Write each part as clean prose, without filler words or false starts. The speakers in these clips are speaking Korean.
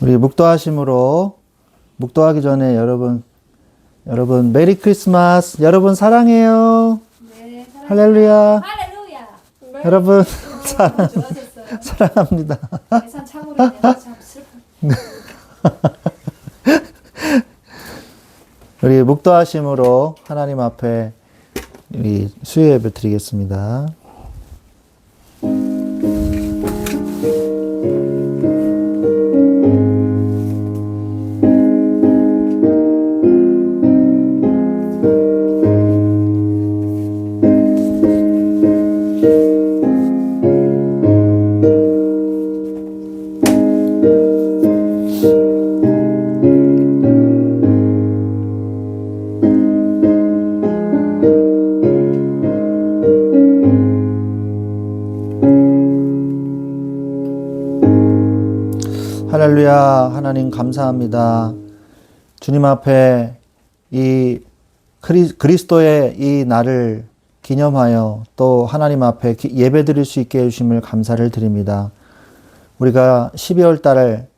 우리 묵도하기 전에 여러분 메리 크리스마스. 여러분 사랑해요. 네, 할렐루야. 할렐루야. 여러분 좋아졌어요. 사랑합니다. 예산 참으로 내가 참 슬픈. 우리 묵도하심으로 하나님 앞에 우리 수요 예배 드리겠습니다. 할렐루야. 하나님 감사합니다. 주님 앞에 이 그리스도의 이 날을 기념하여 또 하나님 앞에 예배 드릴 수 있게 해주심을 감사를 드립니다. 우리가 12월 달을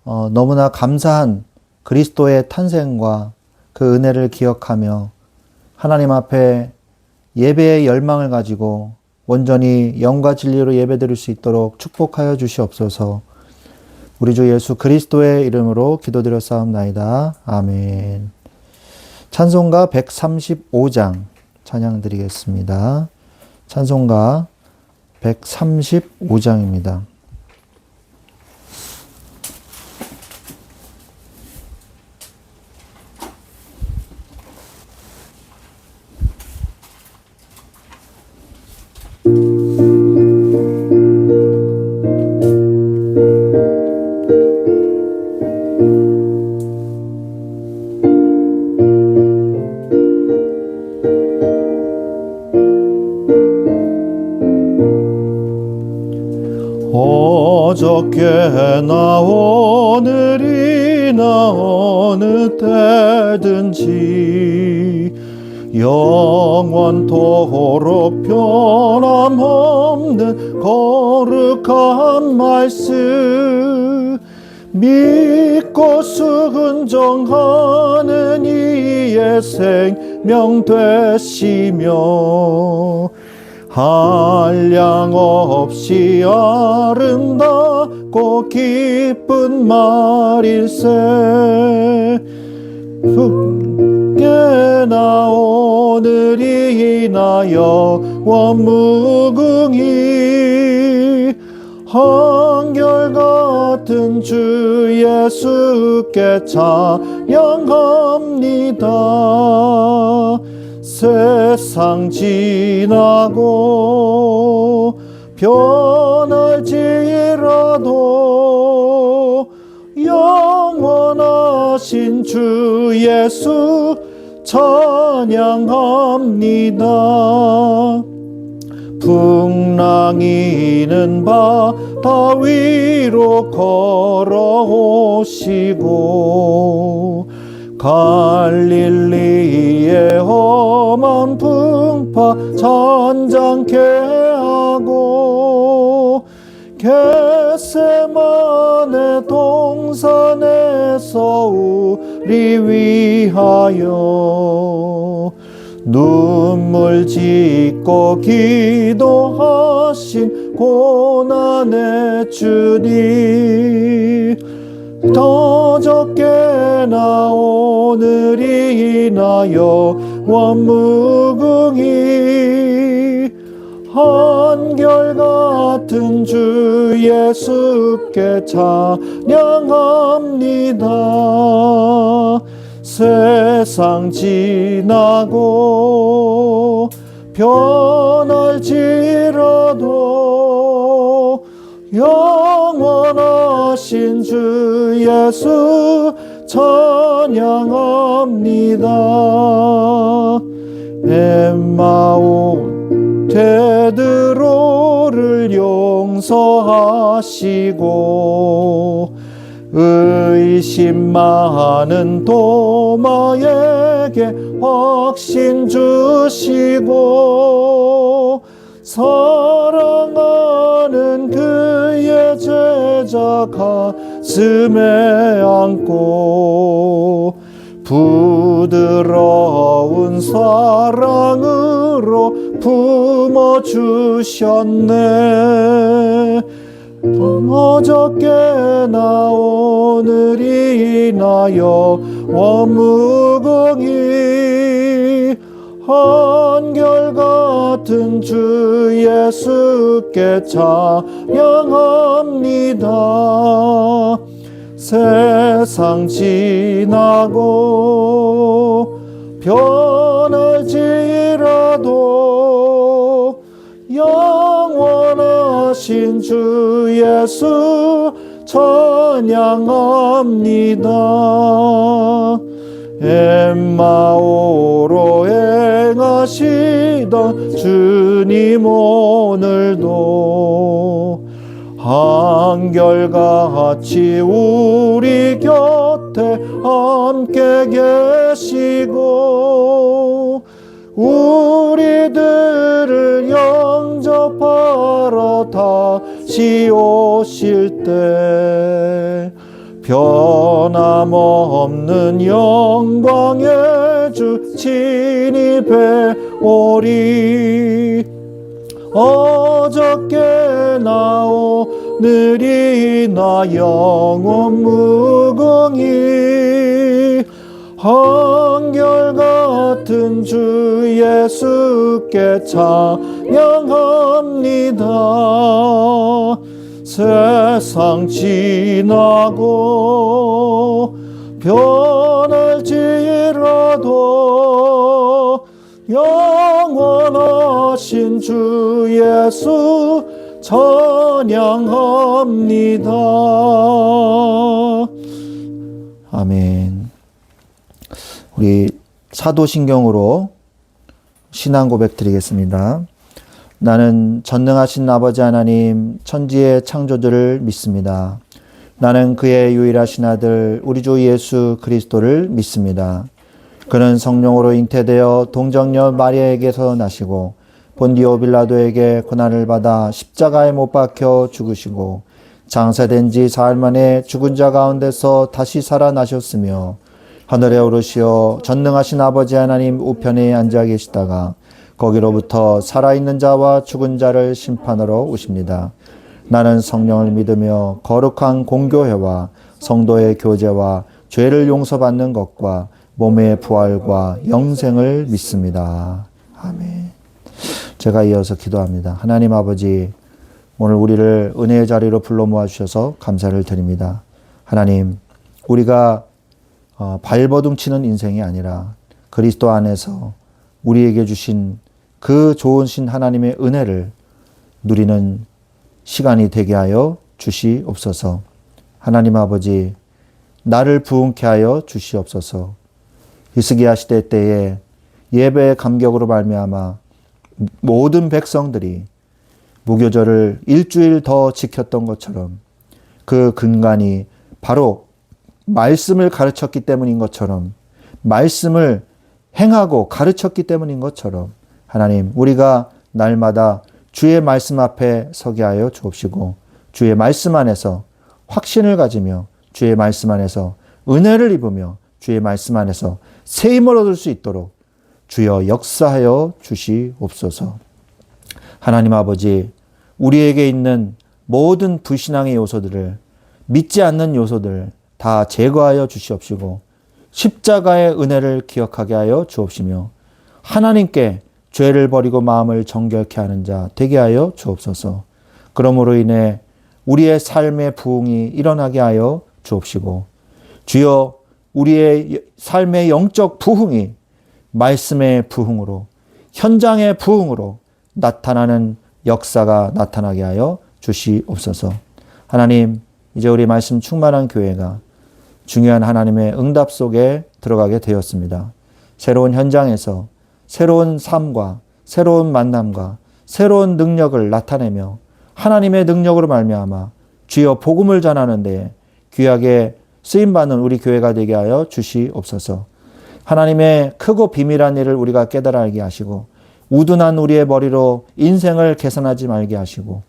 너무나 감사한 그리스도의 탄생과 그 은혜를 기억하며 하나님 앞에 예배의 열망을 가지고 온전히 영과 진리로 예배 드릴 수 있도록 축복하여 주시옵소서. 우리 주 예수 그리스도의 이름으로 기도드렸사옵나이다. 아멘. 찬송가 135장 찬양 드리겠습니다. 찬송가 135장입니다. 어저께나 오늘이나 어느 때든지 영원토록 변함없는 거룩한 말씀 믿고 순종하는 이의 생명 되시며 한량 없이 아름답고 기쁜 말일세 깨나 오늘이나 영원 무궁히 한결같은 주 예수께 찬양합니다. 세상 지나고 변할지라도 영원하신 주 예수 찬양합니다. 풍랑이는 바다 위로 걸어오시고 갈릴리의 험한 풍파 잔잔케 하고 겟세마네 동산에서 우리 위하여 눈물 짓고 기도하신 고난의 주님 어저께나 오늘이나 영원 무궁히 한결같은 주 예수께 찬양합니다. 세상 지나고 변할지라도 영원하신 주 예수 찬양합니다. 엠마오 베드로를 용서하시고 의심 많은 도마에게 확신 주시고 사랑하는 그의 제자 가슴에 안고 부드러운 사랑으로 품어주셨네. 어저께나 오늘이나 영원무궁히 한결같은 주 예수께 찬양합니다. 세상 지나고 변할지라도 영원하신 주 예수 찬양합니다. 엠마오로 행하시던 주님 오늘도 한결같이 우리 곁에 함께 계시고 우리들을 영접하러 다시 오실 때 변함없는 영광의 주 진입해 오리. 어저께나 오늘이나 영원무궁히 한결같은 주 예수께 찬양합니다. 세상 지나고 변할지라도 영원하신 주 예수 찬양합니다. 아멘. 우리 사도신경으로 신앙 고백 드리겠습니다. 나는 전능하신 아버지 하나님 천지의 창조주를 믿습니다. 나는 그의 유일하신 아들 우리 주 예수 그리스도를 믿습니다. 그는 성령으로 잉태되어 동정녀 마리아에게서 나시고 본디오 빌라도에게 고난을 받아 십자가에 못 박혀 죽으시고 장사된 지 사흘 만에 죽은 자 가운데서 다시 살아나셨으며 하늘에 오르시어 전능하신 아버지 하나님 우편에 앉아 계시다가 거기로부터 살아있는 자와 죽은 자를 심판하러 오십니다. 나는 성령을 믿으며 거룩한 공교회와 성도의 교제와 죄를 용서받는 것과 몸의 부활과 영생을 믿습니다. 아멘. 제가 이어서 기도합니다. 하나님 아버지, 오늘 우리를 은혜의 자리로 불러 모아주셔서 감사를 드립니다. 하나님, 우리가 발버둥치는 인생이 아니라 그리스도 안에서 우리에게 주신 그 좋으신 하나님의 은혜를 누리는 시간이 되게 하여 주시옵소서. 하나님 아버지, 나를 부흥케 하여 주시옵소서. 히스기야 시대 때에 예배의 감격으로 말미암아 모든 백성들이 무교절을 일주일 더 지켰던 것처럼 그 근간이 바로 말씀을 가르쳤기 때문인 것처럼 말씀을 행하고 가르쳤기 때문인 것처럼 하나님, 우리가 날마다 주의 말씀 앞에 서게 하여 주옵시고 주의 말씀 안에서 확신을 가지며 주의 말씀 안에서 은혜를 입으며 주의 말씀 안에서 새 힘을 얻을 수 있도록 주여 역사하여 주시옵소서. 하나님 아버지, 우리에게 있는 모든 불신앙의 요소들을, 믿지 않는 요소들 다 제거하여 주시옵시고 십자가의 은혜를 기억하게 하여 주옵시며 하나님께 죄를 버리고 마음을 정결케 하는 자 되게 하여 주옵소서. 그러므로 인해 우리의 삶의 부흥이 일어나게 하여 주옵시고 주여, 우리의 삶의 영적 부흥이 말씀의 부흥으로, 현장의 부흥으로 나타나는 역사가 나타나게 하여 주시옵소서. 하나님, 이제 우리 말씀 충만한 교회가 중요한 하나님의 응답 속에 들어가게 되었습니다. 새로운 현장에서 새로운 삶과 새로운 만남과 새로운 능력을 나타내며 하나님의 능력으로 말미암아 주여 복음을 전하는 데에 귀하게 쓰임받는 우리 교회가 되게 하여 주시옵소서. 하나님의 크고 비밀한 일을 우리가 깨달아 알게 하시고 우둔한 우리의 머리로 인생을 계산하지 말게 하시고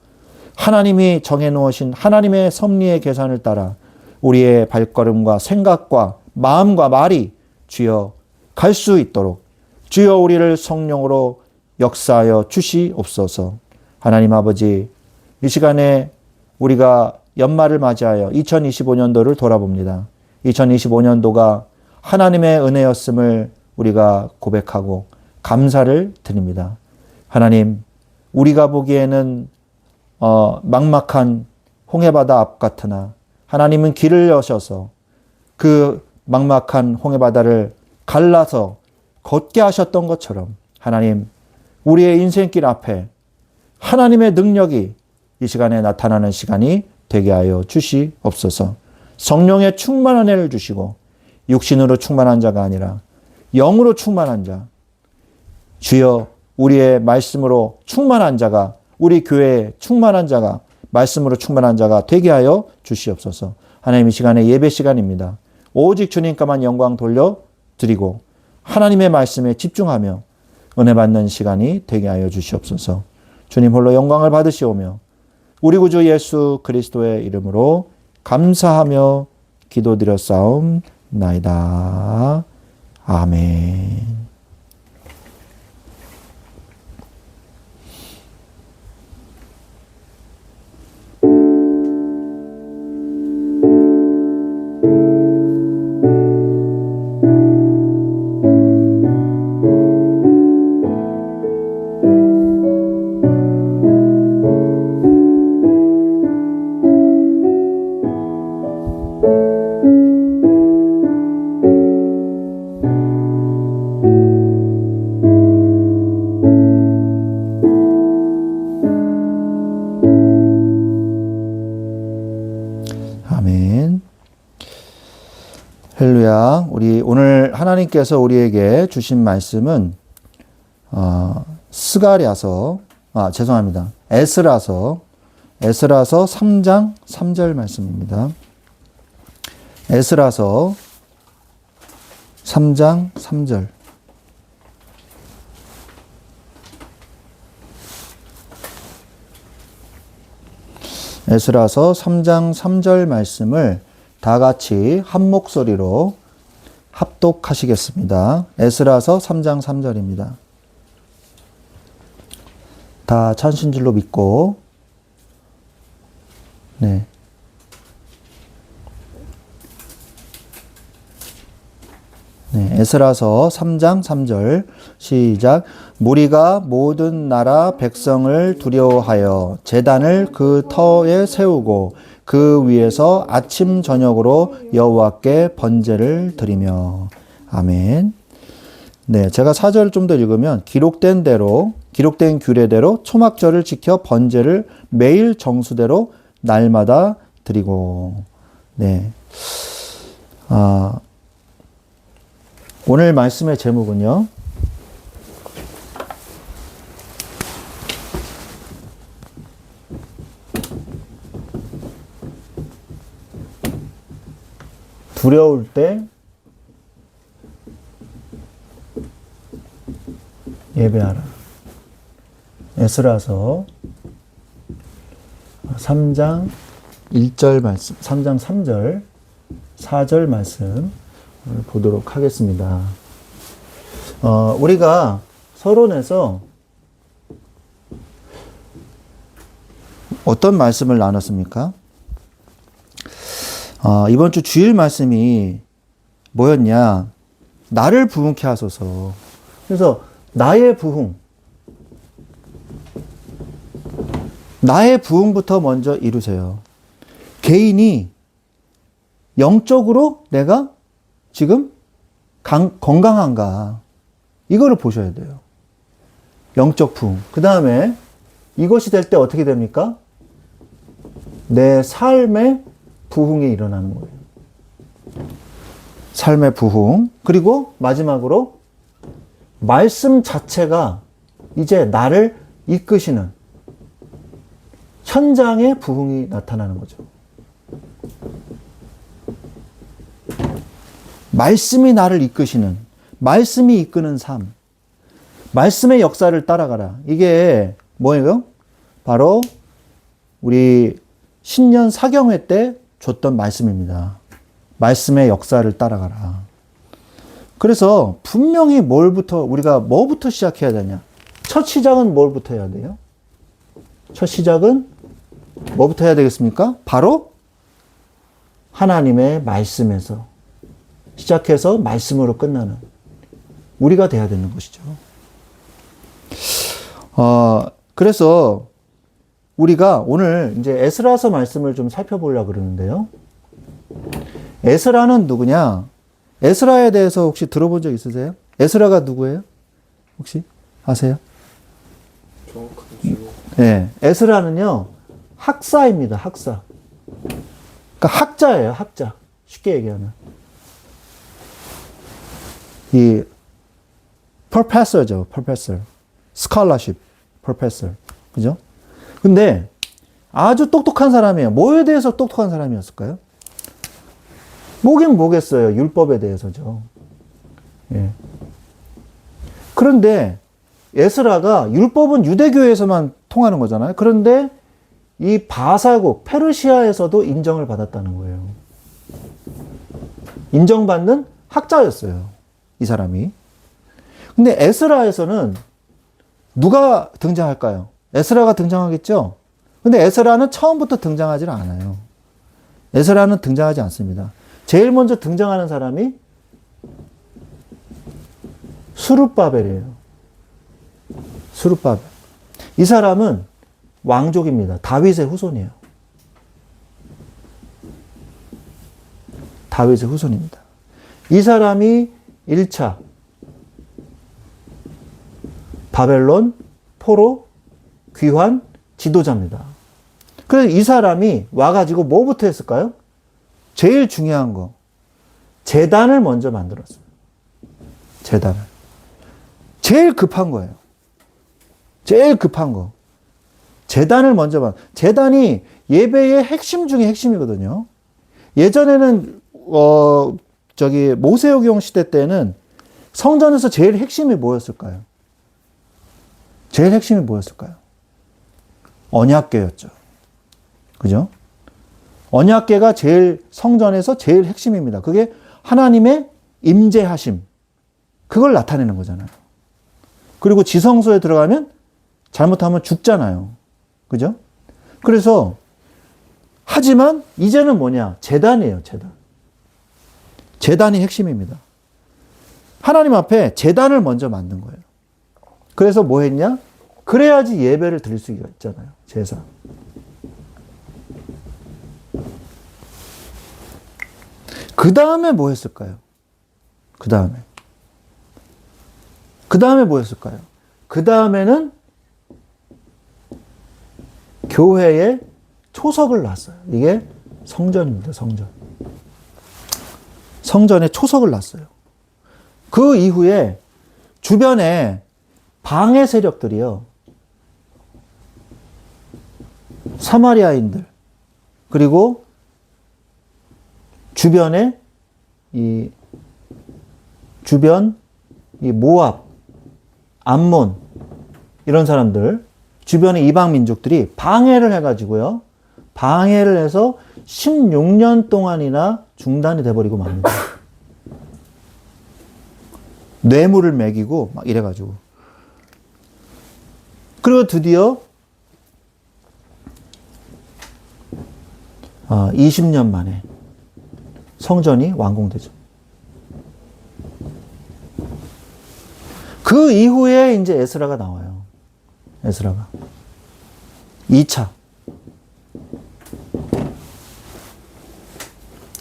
하나님이 정해놓으신 하나님의 섭리의 계산을 따라 우리의 발걸음과 생각과 마음과 말이 주여 갈 수 있도록 주여 우리를 성령으로 역사하여 주시옵소서. 하나님 아버지, 이 시간에 우리가 연말을 맞이하여 2025년도를 돌아봅니다. 2025년도가 하나님의 은혜였음을 우리가 고백하고 감사를 드립니다. 하나님, 우리가 보기에는 막막한 홍해바다 앞 같으나 하나님은 길을 여셔서 그 막막한 홍해바다를 갈라서 걷게 하셨던 것처럼 하나님, 우리의 인생길 앞에 하나님의 능력이 이 시간에 나타나는 시간이 되게 하여 주시옵소서. 성령의 충만한 은혜를 주시고 육신으로 충만한 자가 아니라 영으로 충만한 자, 주여 우리의 말씀으로 충만한 자가, 우리 교회에 충만한 자가, 말씀으로 충만한 자가 되게 하여 주시옵소서. 하나님, 이 시간에 예배 시간입니다. 오직 주님께만 영광 돌려드리고 하나님의 말씀에 집중하며 은혜 받는 시간이 되게 하여 주시옵소서. 주님 홀로 영광을 받으시오며 우리 구주 예수 그리스도의 이름으로 감사하며 기도드렸사옵나이다. 아멘. 아멘. 할렐루야. 우리 오늘 하나님께서 우리에게 주신 말씀은 에스라서 3장 3절 말씀입니다. 에스라서 3장 3절. 에스라서 3장 3절 말씀을 다 같이 한 목소리로 합독하시겠습니다. 에스라서 3장 3절입니다. 다 찬신 줄로 믿고, 네. 네, 에스라서 3장 3절 시작. 무리가 모든 나라 백성을 두려워하여 제단을 그 터에 세우고 그 위에서 아침 저녁으로 여호와께 번제를 드리며. 아멘. 네, 제가 4절을 좀 더 읽으면 기록된 규례대로 초막절을 지켜 번제를 매일 정수대로 날마다 드리고. 네. 오늘 말씀의 제목은요, 두려울 때 예배하라. 에스라서 3장 1절 말씀, 3장 3절, 4절 말씀 보도록 하겠습니다. 우리가 서론에서 어떤 말씀을 나눴습니까? 이번 주 주일 말씀이 뭐였냐? 나를 부흥케 하소서. 그래서 나의 부흥부터 먼저 이루세요. 개인이 영적으로 내가 지금 건강한가? 이거를 보셔야 돼요. 영적 부흥. 그 다음에 이것이 될 때 어떻게 됩니까? 내 삶의 부흥이 일어나는 거예요. 삶의 부흥. 그리고 마지막으로 말씀 자체가 이제 나를 이끄시는 현장의 부흥이 나타나는 거죠. 말씀이 나를 이끄시는, 말씀이 이끄는 삶, 말씀의 역사를 따라가라. 이게 뭐예요? 바로 우리 신년 사경회 때 줬던 말씀입니다. 말씀의 역사를 따라가라. 그래서 분명히 우리가 뭐부터 시작해야 되냐? 첫 시작은 뭘부터 해야 돼요? 첫 시작은 뭐부터 해야 되겠습니까? 바로 하나님의 말씀에서 시작해서 말씀으로 끝나는 우리가 돼야 되는 것이죠. 그래서 우리가 오늘 이제 에스라서 말씀을 좀 살펴보려고 그러는데요. 에스라는 누구냐? 에스라에 대해서 혹시 들어본 적 있으세요? 에스라가 누구예요? 혹시 아세요? 네, 에스라는요, 학사입니다, 학사. 그러니까 학자예요, 학자. 쉽게 얘기하면. 이, professor죠, professor. scholarship, professor. 그죠? 근데 아주 똑똑한 사람이에요. 뭐에 대해서 똑똑한 사람이었을까요? 뭐긴 뭐겠어요. 율법에 대해서죠. 예. 그런데 에스라가 율법은 유대교에서만 통하는 거잖아요. 그런데 이 바사국, 페르시아에서도 인정을 받았다는 거예요. 인정받는 학자였어요. 이 사람이. 근데 에스라에서는 누가 등장할까요? 에스라가 등장하겠죠? 근데 에스라는 처음부터 등장하지 않아요. 에스라는 등장하지 않습니다. 제일 먼저 등장하는 사람이 스룹바벨이에요. 스룹바벨. 이 사람은 왕족입니다. 다윗의 후손이에요. 다윗의 후손입니다. 이 사람이 1차 바벨론 포로 귀환 지도자입니다. 그래서 이 사람이 와가지고 뭐부터 했을까요? 제일 중요한 거. 제단을 먼저 만들었어요. 제단을. 제일 급한 거예요. 제일 급한 거. 제단을 먼저 제단이 예배의 핵심 중에 핵심이거든요. 예전에는, 모세오경 시대 때는 성전에서 제일 핵심이 뭐였을까요? 제일 핵심이 뭐였을까요? 언약궤였죠. 그죠? 언약궤가 제일 성전에서 제일 핵심입니다. 그게 하나님의 임재하심. 그걸 나타내는 거잖아요. 그리고 지성소에 들어가면 잘못하면 죽잖아요. 그죠? 그래서 하지만 이제는 뭐냐? 제단이에요, 제단. 제단이 핵심입니다. 하나님 앞에 제단을 먼저 만든 거예요. 그래서 뭐 했냐? 그래야지 예배를 드릴 수 있잖아요. 제사. 그 다음에 뭐 했을까요? 그 다음에 뭐 했을까요? 그 다음에는 교회에 초석을 놨어요. 이게 성전입니다. 성전. 성전에 초석을 놨어요. 그 이후에 주변에 방해 세력들이요. 사마리아인들, 그리고 주변에 모압, 암몬, 이런 사람들, 주변의 이방 민족들이 방해를 해가지고요. 방해를 해서 16년 동안이나 중단이 돼버리고 맙니다. 뇌물을 매기고 막 이래가지고. 그리고 드디어 20년 만에 성전이 완공되죠. 그 이후에 이제 에스라가 나와요. 에스라가.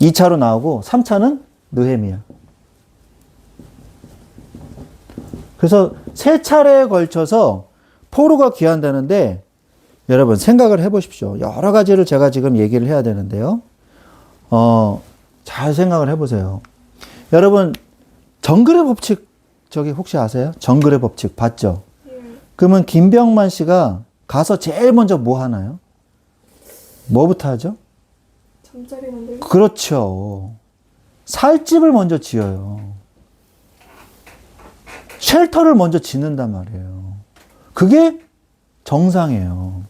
2차로 나오고 3차는 느헤미야. 그래서 3차례에 걸쳐서 포로가 귀환되는데 여러분 생각을 해보십시오. 여러 가지를 제가 지금 얘기를 해야 되는데요. 잘 생각을 해보세요. 여러분 정글의 법칙 저기 혹시 아세요? 정글의 법칙 봤죠? 그러면 김병만 씨가 가서 제일 먼저 뭐 하나요? 뭐부터 하죠? 잠자리 만들고. 그렇죠. 살집을 먼저 지어요. 쉘터를 먼저 짓는단 말이에요. 그게 정상이에요.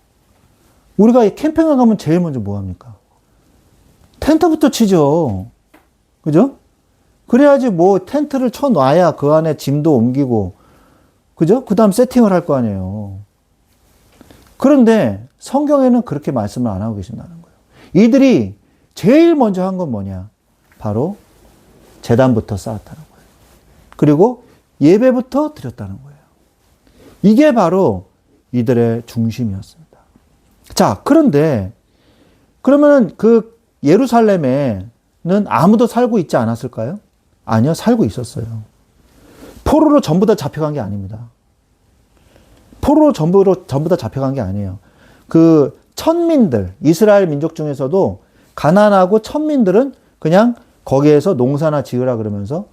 우리가 이 캠핑을 가면 제일 먼저 뭐 합니까? 텐트부터 치죠. 그죠? 그래야지 뭐 텐트를 쳐놔야 그 안에 짐도 옮기고, 그죠? 그 다음 세팅을 할 거 아니에요. 그런데 성경에는 그렇게 말씀을 안 하고 계신다는 거예요. 이들이 제일 먼저 한 건 뭐냐? 바로 제단부터 쌓았다는 거예요. 그리고 예배부터 드렸다는 거예요. 이게 바로 이들의 중심이었습니다. 자, 그런데 그러면 그 예루살렘에는 아무도 살고 있지 않았을까요? 아니요, 살고 있었어요. 포로로 전부 다 잡혀간 게 아닙니다. 포로로 전부 다 잡혀간 게 아니에요. 그 천민들, 이스라엘 민족 중에서도 가난하고 천민들은 그냥 거기에서 농사나 지으라 그러면서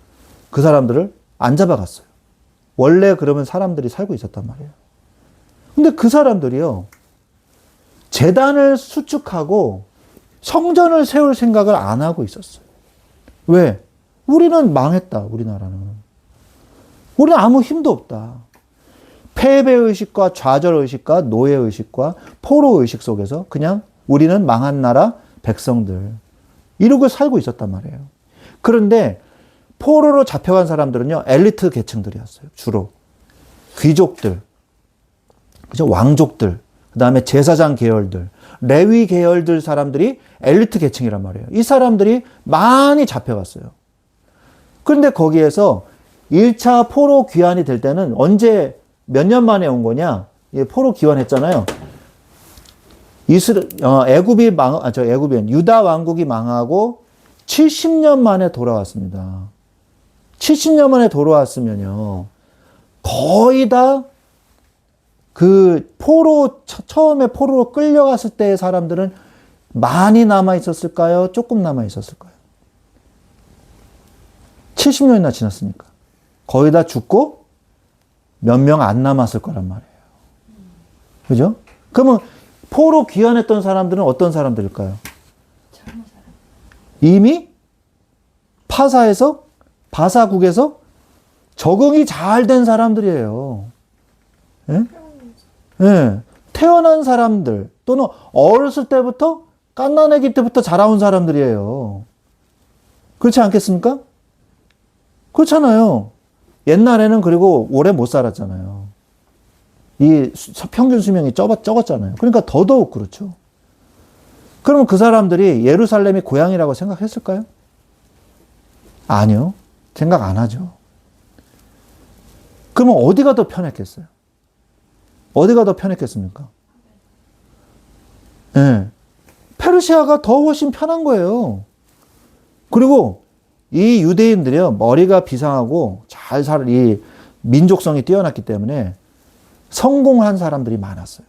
그 사람들을 안 잡아갔어요. 원래 그러면 사람들이 살고 있었단 말이에요. 근데 그 사람들이요, 제단을 수축하고 성전을 세울 생각을 안 하고 있었어요. 왜? 우리는 망했다, 우리나라는. 우리는 아무 힘도 없다. 패배의식과 좌절의식과 노예의식과 포로의식 속에서 그냥 우리는 망한 나라 백성들. 이러고 살고 있었단 말이에요. 그런데 포로로 잡혀간 사람들은요, 엘리트 계층들이었어요. 주로. 귀족들, 그죠? 왕족들, 그 다음에 제사장 계열들, 레위 계열들 사람들이 엘리트 계층이란 말이에요. 이 사람들이 많이 잡혀갔어요. 그런데 거기에서 1차 포로 귀환이 될 때는 언제, 몇 년 만에 온 거냐? 포로 귀환했잖아요. 유다 왕국이 망하고 70년 만에 돌아왔습니다. 70년 만에 돌아왔으면요, 거의 다 그 처음에 포로로 끌려갔을 때의 사람들은 많이 남아 있었을까요? 조금 남아 있었을까요? 70년이나 지났으니까. 거의 다 죽고 몇 명 안 남았을 거란 말이에요. 그죠? 그러면 포로 귀환했던 사람들은 어떤 사람들일까요? 이미 바사국에서 적응이 잘 된 사람들이에요. 예? 예. 태어난 사람들 또는 어렸을 때부터 갓난아기 때부터 자라온 사람들이에요. 그렇지 않겠습니까? 그렇잖아요. 옛날에는 그리고 오래 못 살았잖아요. 이 평균 수명이 적었잖아요. 그러니까 더더욱 그렇죠. 그러면 그 사람들이 예루살렘이 고향이라고 생각했을까요? 아니요. 생각 안 하죠. 그러면 어디가 더 편했겠어요? 어디가 더 편했겠습니까? 네. 페르시아가 더 훨씬 편한 거예요. 그리고 이 유대인들이요, 머리가 비상하고 이 민족성이 뛰어났기 때문에 성공한 사람들이 많았어요.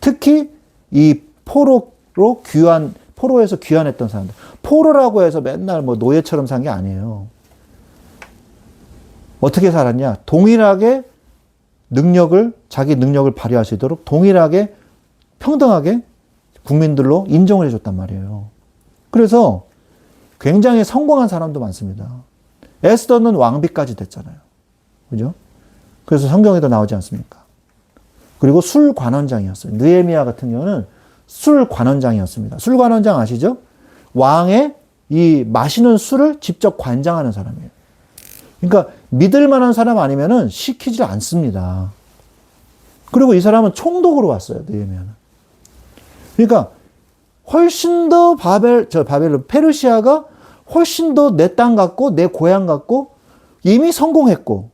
특히 이 포로에서 귀환했던 사람들. 포로라고 해서 맨날 뭐 노예처럼 산 게 아니에요. 어떻게 살았냐? 동일하게 자기 능력을 발휘할 수 있도록 동일하게 평등하게 국민들로 인정을 해줬단 말이에요. 그래서 굉장히 성공한 사람도 많습니다. 에스더는 왕비까지 됐잖아요. 그죠? 그래서 성경에도 나오지 않습니까? 그리고 술관원장이었어요. 느헤미야 같은 경우는 술관원장이었습니다. 술관원장 아시죠? 왕의 이 마시는 술을 직접 관장하는 사람이에요. 그러니까 믿을 만한 사람 아니면은 시키지 않습니다. 그리고 이 사람은 총독으로 왔어요, 느헤미야는. 그러니까 훨씬 더 페르시아가 훨씬 더 내 땅 같고 내 고향 같고 이미 성공했고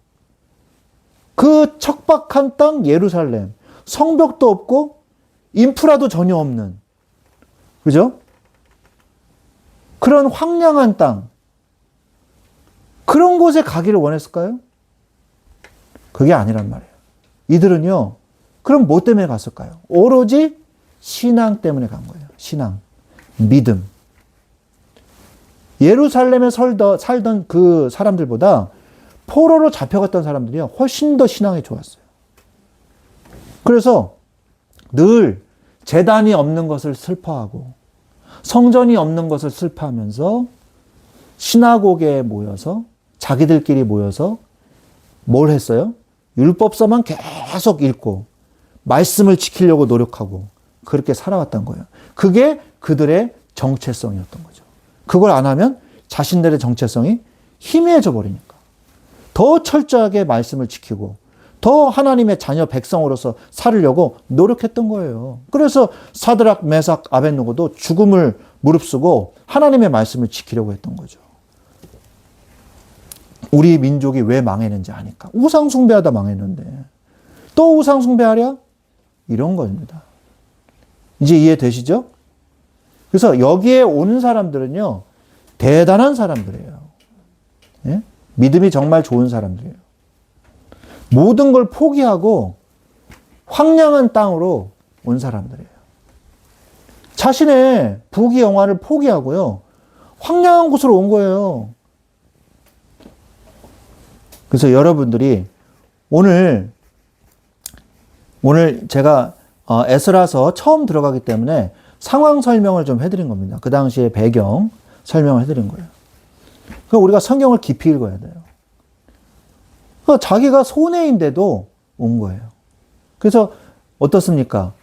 그 척박한 땅 예루살렘, 성벽도 없고 인프라도 전혀 없는, 그죠? 그런 황량한 땅, 그런 곳에 가기를 원했을까요? 그게 아니란 말이에요. 이들은요, 그럼 뭐 때문에 갔을까요? 오로지 신앙 때문에 간 거예요. 신앙, 믿음. 예루살렘에 살던 그 사람들보다 포로로 잡혀갔던 사람들이요, 훨씬 더 신앙이 좋았어요. 그래서 늘 제단이 없는 것을 슬퍼하고 성전이 없는 것을 슬퍼하면서 시나고게에 모여서 자기들끼리 모여서 뭘 했어요? 율법서만 계속 읽고 말씀을 지키려고 노력하고 그렇게 살아왔던 거예요. 그게 그들의 정체성이었던 거죠. 그걸 안 하면 자신들의 정체성이 희미해져 버리니까. 더 철저하게 말씀을 지키고 더 하나님의 자녀 백성으로서 살으려고 노력했던 거예요. 그래서 사드락, 메삭, 아벳느고도 죽음을 무릅쓰고 하나님의 말씀을 지키려고 했던 거죠. 우리 민족이 왜 망했는지 아니까. 우상 숭배하다 망했는데 또 우상 숭배하랴? 이런 겁니다. 이제 이해되시죠? 그래서 여기에 오는 사람들은요, 대단한 사람들이에요. 예? 믿음이 정말 좋은 사람들이에요. 모든 걸 포기하고 황량한 땅으로 온 사람들이에요. 자신의 부귀 영화를 포기하고요, 황량한 곳으로 온 거예요. 그래서 여러분들이 오늘 제가 에스라서 처음 들어가기 때문에 상황 설명을 좀 해드린 겁니다. 그 당시의 배경 설명을 해드린 거예요. 그러니까 우리가 성경을 깊이 읽어야 돼요. 그러니까 자기가 손해인데도 온 거예요. 그래서 어떻습니까?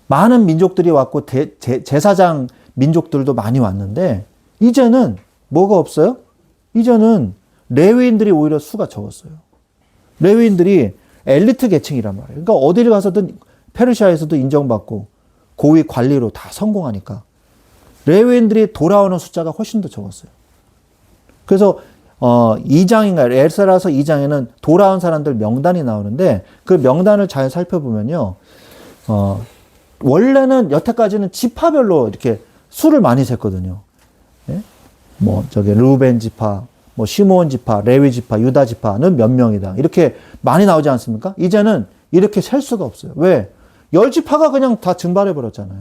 많은 민족들이 왔고 제사장 민족들도 많이 왔는데 이제는 뭐가 없어요? 이제는 레위인들이 오히려 수가 적었어요. 레위인들이 엘리트 계층이란 말이에요. 그러니까 어디를 가서든 페르시아에서도 인정받고 고위 관리로 다 성공하니까 레위인들이 돌아오는 숫자가 훨씬 더 적었어요. 그래서 2장인가요? 에스라서 2장에는 돌아온 사람들 명단이 나오는데 그 명단을 잘 살펴보면요. 원래는 여태까지는 지파별로 이렇게 수를 많이 셌거든요. 예? 루벤 지파, 시므온 지파, 레위 지파, 유다 지파는 몇 명이다. 이렇게 많이 나오지 않습니까? 이제는 이렇게 셀 수가 없어요. 왜? 10지파가 그냥 다 증발해 버렸잖아요.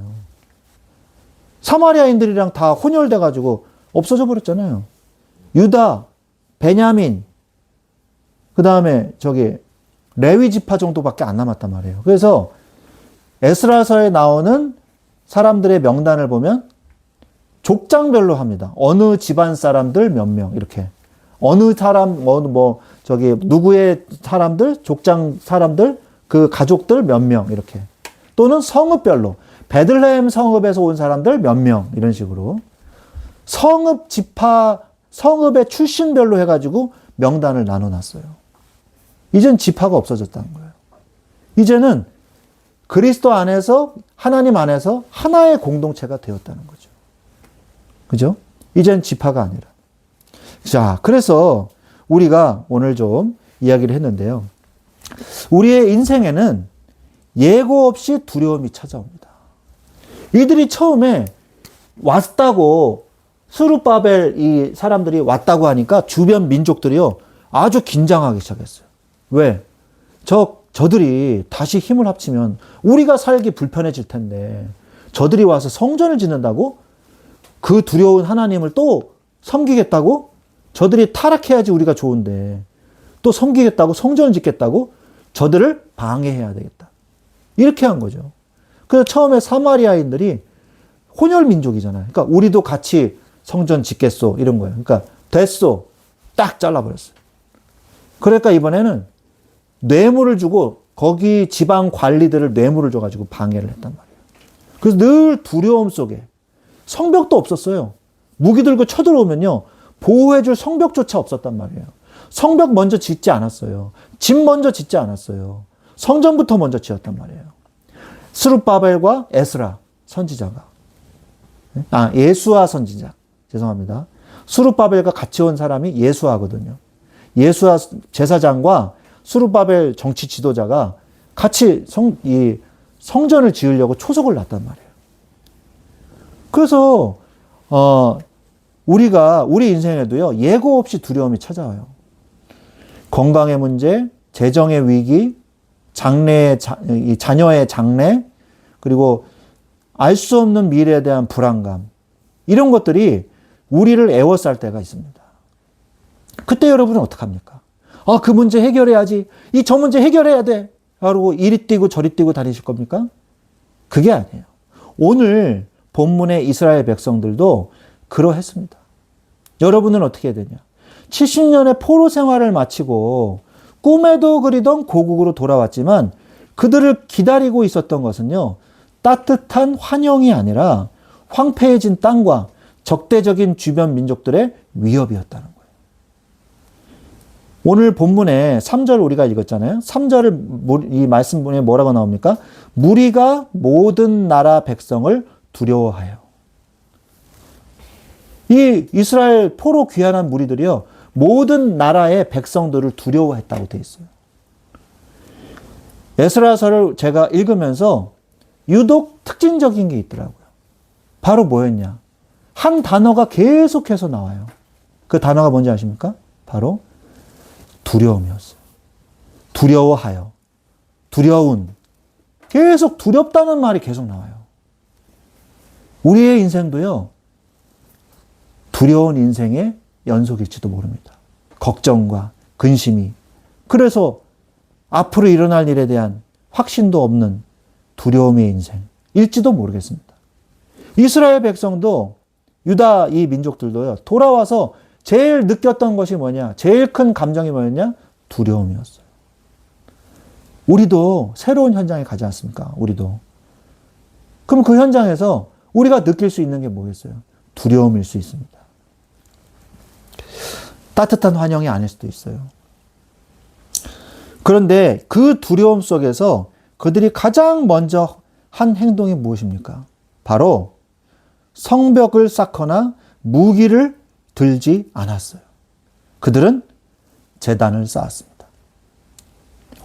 사마리아인들이랑 다 혼혈돼 가지고 없어져 버렸잖아요. 유다, 베냐민, 그 다음에 레위 지파 정도밖에 안 남았단 말이에요. 그래서 에스라서에 나오는 사람들의 명단을 보면 족장별로 합니다. 어느 집안 사람들 몇 명, 이렇게. 어느 사람, 누구의 사람들, 족장 사람들, 그 가족들 몇 명, 이렇게. 또는 성읍별로. 베들레헴 성읍에서 온 사람들 몇 명, 이런 식으로. 성읍 지파, 성읍의 출신별로 해가지고 명단을 나눠놨어요. 이젠 지파가 없어졌다는 거예요. 이제는 그리스도 안에서, 하나님 안에서 하나의 공동체가 되었다는 거죠. 그죠? 이젠 지파가 아니라. 자, 그래서 우리가 오늘 좀 이야기를 했는데요. 우리의 인생에는 예고 없이 두려움이 찾아옵니다. 이들이 처음에 왔다고, 스룹바벨 이 사람들이 왔다고 하니까 주변 민족들이요, 아주 긴장하기 시작했어요. 왜? 저들이 다시 힘을 합치면 우리가 살기 불편해질 텐데, 저들이 와서 성전을 짓는다고? 그 두려운 하나님을 또 섬기겠다고? 저들이 타락해야지 우리가 좋은데, 또 섬기겠다고? 성전을 짓겠다고? 저들을 방해해야 되겠다. 이렇게 한 거죠. 그래서 처음에 사마리아인들이 혼혈 민족이잖아요. 그러니까 우리도 같이 성전 짓겠소, 이런 거예요. 그러니까 됐소, 딱 잘라버렸어요. 그러니까 이번에는 뇌물을 주고 거기 지방 관리들을 뇌물을 줘가지고 방해를 했단 말이에요. 그래서 늘 두려움 속에, 성벽도 없었어요. 무기 들고 쳐들어오면요, 보호해줄 성벽조차 없었단 말이에요. 성벽 먼저 짓지 않았어요. 집 먼저 짓지 않았어요. 성전부터 먼저 지었단 말이에요. 스룹바벨과 에스라 선지자가, 예수아 선지자, 죄송합니다. 스룹바벨과 같이 온 사람이 예수아거든요. 예수아 제사장과 스룹바벨 정치 지도자가 같이 성전을 지으려고 초석을 놨단 말이에요. 그래서 우리 인생에도요, 예고 없이 두려움이 찾아와요. 건강의 문제, 재정의 위기, 자녀의 장래, 그리고 알 수 없는 미래에 대한 불안감, 이런 것들이 우리를 애워쌀 때가 있습니다. 그때 여러분은 어떡합니까? 그 문제 해결해야지. 저 문제 해결해야 돼. 그러고 이리 뛰고 저리 뛰고 다니실 겁니까? 그게 아니에요. 오늘 본문의 이스라엘 백성들도 그러했습니다. 여러분은 어떻게 해야 되냐? 70년의 포로 생활을 마치고 꿈에도 그리던 고국으로 돌아왔지만 그들을 기다리고 있었던 것은요, 따뜻한 환영이 아니라 황폐해진 땅과 적대적인 주변 민족들의 위협이었다는 거예요. 오늘 본문에 3절 우리가 읽었잖아요. 3절을 이 말씀문에 뭐라고 나옵니까? 무리가 모든 나라 백성을 두려워하여. 이 이스라엘 포로 귀환한 무리들이요, 모든 나라의 백성들을 두려워했다고 되어 있어요. 에스라서를 제가 읽으면서 유독 특징적인 게 있더라고요. 바로 뭐였냐? 한 단어가 계속해서 나와요. 그 단어가 뭔지 아십니까? 바로 두려움이었어요. 두려워하여. 두려운. 계속 두렵다는 말이 계속 나와요. 우리의 인생도요, 두려운 인생의 연속일지도 모릅니다. 걱정과 근심이. 그래서 앞으로 일어날 일에 대한 확신도 없는 두려움의 인생일지도 모르겠습니다. 이스라엘 백성도 유다 이 민족들도요, 돌아와서 제일 느꼈던 것이 뭐냐? 제일 큰 감정이 뭐였냐? 두려움이었어요. 우리도 새로운 현장에 가지 않습니까? 우리도. 그럼 그 현장에서 우리가 느낄 수 있는 게 뭐겠어요? 두려움일 수 있습니다. 따뜻한 환영이 아닐 수도 있어요. 그런데 그 두려움 속에서 그들이 가장 먼저 한 행동이 무엇입니까? 바로 성벽을 쌓거나 무기를 들지 않았어요. 그들은 제단을 쌓았습니다.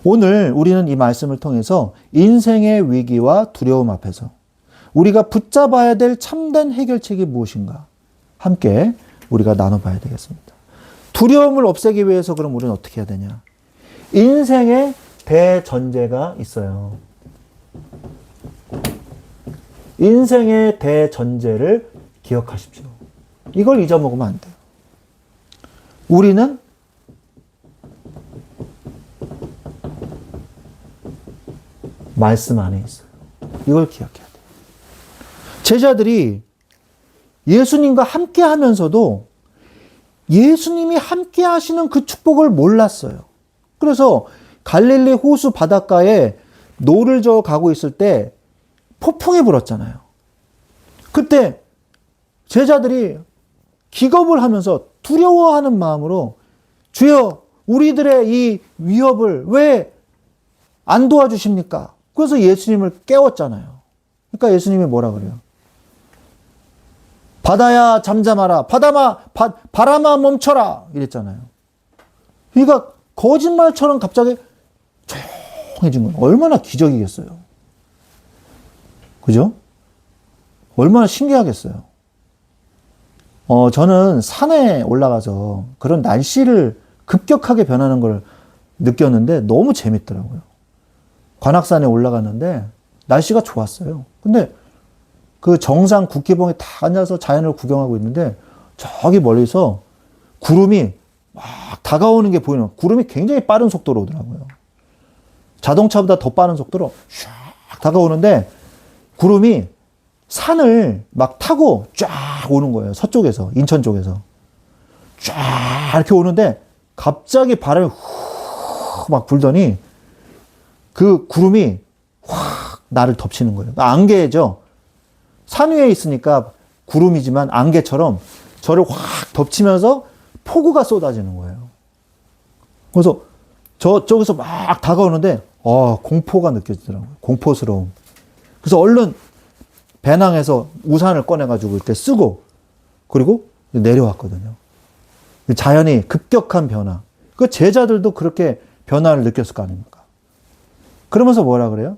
오늘 우리는 이 말씀을 통해서 인생의 위기와 두려움 앞에서 우리가 붙잡아야 될 참된 해결책이 무엇인가 함께 우리가 나눠봐야 되겠습니다. 두려움을 없애기 위해서 그럼 우리는 어떻게 해야 되냐? 인생의 대전제가 있어요. 인생의 대전제를 기억하십시오. 이걸 잊어먹으면 안 돼요. 우리는 말씀 안에 있어요. 이걸 기억해야 돼요. 제자들이 예수님과 함께 하면서도 예수님이 함께 하시는 그 축복을 몰랐어요. 그래서 갈릴리 호수 바닷가에 노를 저어 가고 있을 때 폭풍이 불었잖아요. 그때 제자들이 기겁을 하면서 두려워하는 마음으로 주여 우리들의 이 위협을 왜 안 도와주십니까? 그래서 예수님을 깨웠잖아요. 그러니까 예수님이 뭐라 그래요? 바다야 잠잠하라. 바람아 멈춰라. 이랬잖아요. 그러니까 거짓말처럼 갑자기 조용해진 거예요. 얼마나 기적이겠어요. 그죠? 얼마나 신기하겠어요. 저는 산에 올라가서 그런 날씨를 급격하게 변하는 걸 느꼈는데 너무 재밌더라고요. 관악산에 올라갔는데 날씨가 좋았어요. 근데 그 정상 국기봉에 다 앉아서 자연을 구경하고 있는데 저기 멀리서 구름이 막 다가오는 게 보이는, 구름이 굉장히 빠른 속도로 오더라고요. 자동차보다 더 빠른 속도로 쫙 다가오는데 구름이 산을 막 타고 쫙 오는 거예요. 서쪽에서, 인천 쪽에서. 쫙 이렇게 오는데 갑자기 바람이 훅 막 불더니 그 구름이 확 나를 덮치는 거예요. 안개죠. 산 위에 있으니까 구름이지만 안개처럼 저를 확 덮치면서 폭우가 쏟아지는 거예요. 그래서 저쪽에서 막 다가오는데 공포가 느껴지더라고요. 공포스러움. 그래서 얼른 배낭에서 우산을 꺼내가지고 이렇게 쓰고 그리고 내려왔거든요. 자연이 급격한 변화. 그 제자들도 그렇게 변화를 느꼈을 거 아닙니까? 그러면서 뭐라 그래요?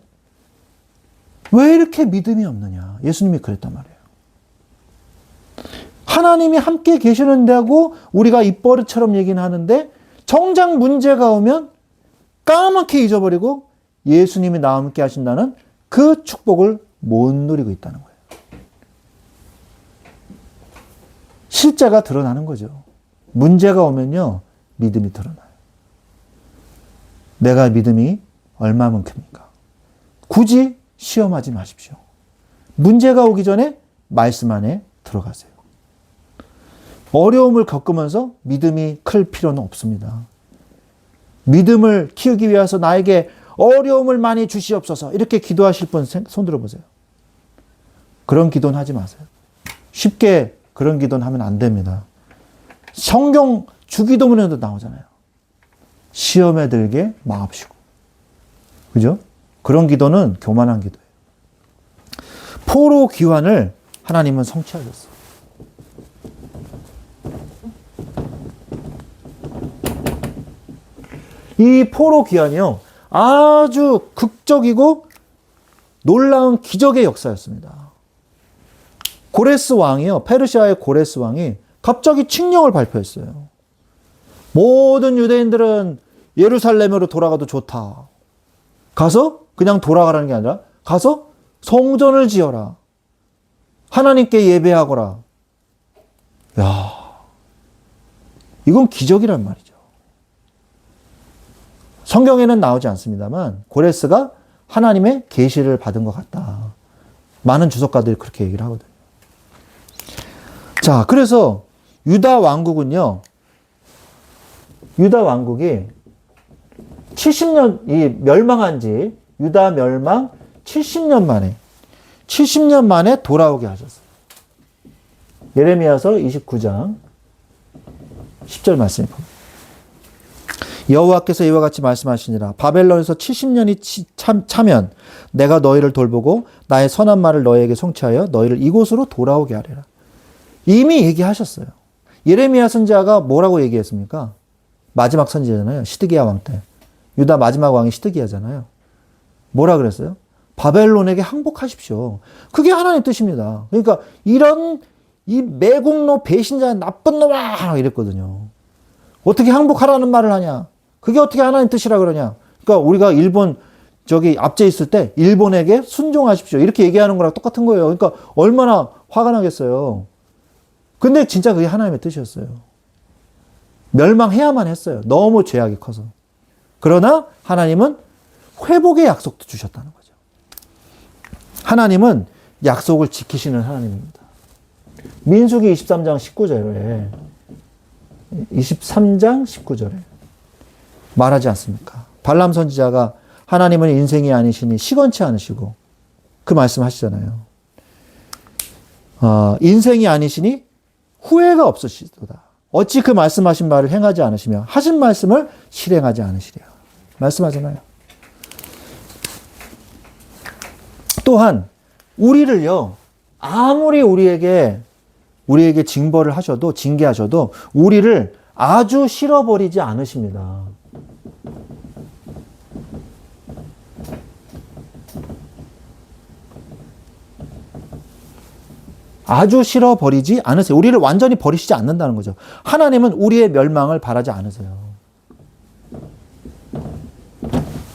왜 이렇게 믿음이 없느냐? 예수님이 그랬단 말이에요. 하나님이 함께 계시는데하고 우리가 입버릇처럼 얘기는 하는데 정작 문제가 오면 까맣게 잊어버리고 예수님이 나와 함께 하신다는 그 축복을 못 누리고 있다는 거예요. 실제가 드러나는 거죠. 문제가 오면요, 믿음이 드러나요. 내가 믿음이 얼마만큼입니까? 굳이 시험하지 마십시오. 문제가 오기 전에 말씀 안에 들어가세요. 어려움을 겪으면서 믿음이 클 필요는 없습니다. 믿음을 키우기 위해서 나에게 어려움을 많이 주시옵소서 이렇게 기도하실 분 손 들어보세요. 그런 기도는 하지 마세요. 쉽게 그런 기도는 하면 안 됩니다. 성경 주기도문에도 나오잖아요. 시험에 들게 마옵시고. 그죠? 그런 기도는 교만한 기도예요. 포로 귀환을 하나님은 성취하셨어요. 이 포로 귀환이요, 아주 극적이고 놀라운 기적의 역사였습니다. 고레스 왕이요, 페르시아의 고레스 왕이 갑자기 칙령을 발표했어요. 모든 유대인들은 예루살렘으로 돌아가도 좋다. 가서 그냥 돌아가라는 게 아니라 가서 성전을 지어라. 하나님께 예배하거라. 야, 이건 기적이란 말이죠. 성경에는 나오지 않습니다만 고레스가 하나님의 계시를 받은 것 같다. 많은 주석가들이 그렇게 얘기를 하거든요. 자, 그래서 유다 왕국은요, 유다 왕국이 70년, 멸망한 지, 유다 멸망 70년 만에 돌아오게 하셨어요. 예레미야서 29장 10절 말씀을 봅니다. 여호와께서 이와 같이 말씀하시니라. 바벨론에서 70년이 차면 내가 너희를 돌보고 나의 선한 말을 너희에게 성취하여 너희를 이곳으로 돌아오게 하리라. 이미 얘기하셨어요. 예레미야 선지자가 뭐라고 얘기했습니까? 마지막 선지자잖아요. 시드기야 왕 때. 유다 마지막 왕이 시드기야잖아요. 뭐라 그랬어요? 바벨론에게 항복하십시오. 그게 하나님의 뜻입니다. 그러니까 이런 이 매국노 배신자 나쁜 놈아 이랬거든요. 어떻게 항복하라는 말을 하냐? 그게 어떻게 하나님 뜻이라 그러냐? 그러니까 우리가 일본 저기 압제 있을 때 일본에게 순종하십시오. 이렇게 얘기하는 거랑 똑같은 거예요. 그러니까 얼마나 화가 나겠어요. 근데 진짜 그게 하나님의 뜻이었어요. 멸망해야만 했어요. 너무 죄악이 커서. 그러나 하나님은 회복의 약속도 주셨다는 거죠. 하나님은 약속을 지키시는 하나님입니다. 민수기 23장 19절에 23장 19절에 말하지 않습니까? 발람 선지자가 하나님은 인생이 아니시니 시건치 않으시고 그 말씀 하시잖아요. 인생이 아니시니 후회가 없으시도다. 어찌 그 말씀하신 말을 행하지 않으시며 하신 말씀을 실행하지 않으시랴. 말씀하잖아요. 또한 우리를요, 아무리 우리에게 징벌을 하셔도, 징계하셔도 우리를 아주 싫어버리지 않으십니다. 아주 싫어버리지 않으세요. 우리를 완전히 버리시지 않는다는 거죠. 하나님은 우리의 멸망을 바라지 않으세요.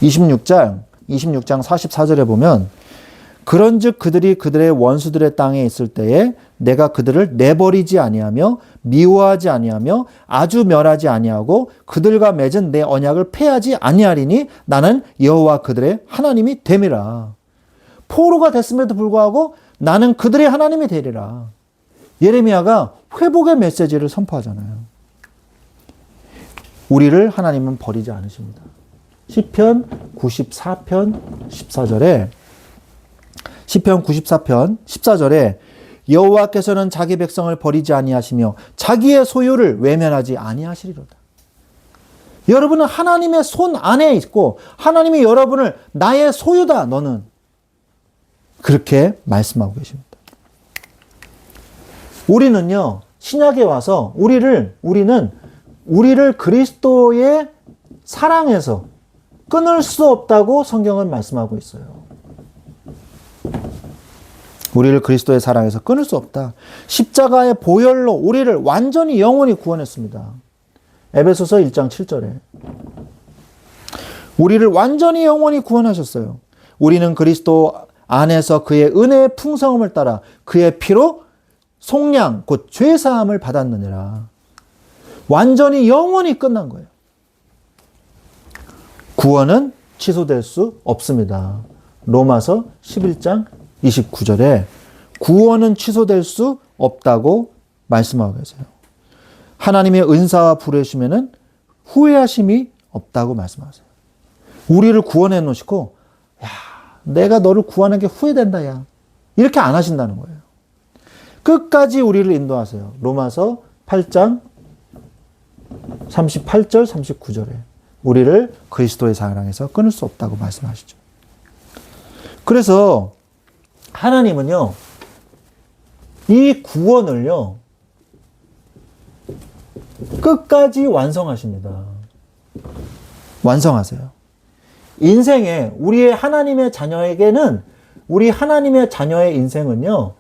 26장 44절에 보면 그런즉 그들이 그들의 원수들의 땅에 있을 때에 내가 그들을 내버리지 아니하며 미워하지 아니하며 아주 멸하지 아니하고 그들과 맺은 내 언약을 폐하지 아니하리니 나는 여호와 그들의 하나님이 됨이라. 포로가 됐음에도 불구하고 나는 그들의 하나님이 되리라. 예레미야가 회복의 메시지를 선포하잖아요. 우리를 하나님은 버리지 않으십니다. 시편 94편 14절에 시편 94편 14절에 여호와께서는 자기 백성을 버리지 아니하시며 자기의 소유를 외면하지 아니하시리로다. 여러분은 하나님의 손 안에 있고 하나님이 여러분을 나의 소유다 너는 그렇게 말씀하고 계십니다. 우리는요 신약에 와서 우리는 그리스도의 사랑에서 끊을 수 없다고 성경은 말씀하고 있어요. 우리를 그리스도의 사랑에서 끊을 수 없다. 십자가의 보혈로 우리를 완전히 영원히 구원했습니다. 에베소서 1장 7절에 우리를 완전히 영원히 구원하셨어요. 우리는 그리스도 안에서 그의 은혜의 풍성함을 따라 그의 피로 속량 곧 죄사함을 받았느니라. 완전히 영원히 끝난 거예요. 구원은 취소될 수 없습니다. 로마서 11장 29절에 구원은 취소될 수 없다고 말씀하고 계세요. 하나님의 은사와 부르심에는 후회하심이 없다고 말씀하세요. 우리를 구원해 놓으시고 야, 내가 너를 구하는 게 후회된다 야. 이렇게 안 하신다는 거예요. 끝까지 우리를 인도하세요. 로마서 8장 38절 39절에 우리를 그리스도의 사랑에서 끊을 수 없다고 말씀하시죠. 그래서 하나님은요, 이 구원을요, 끝까지 완성하십니다. 완성하세요. 인생에, 우리의 하나님의 자녀에게는, 우리 하나님의 자녀의 인생은요,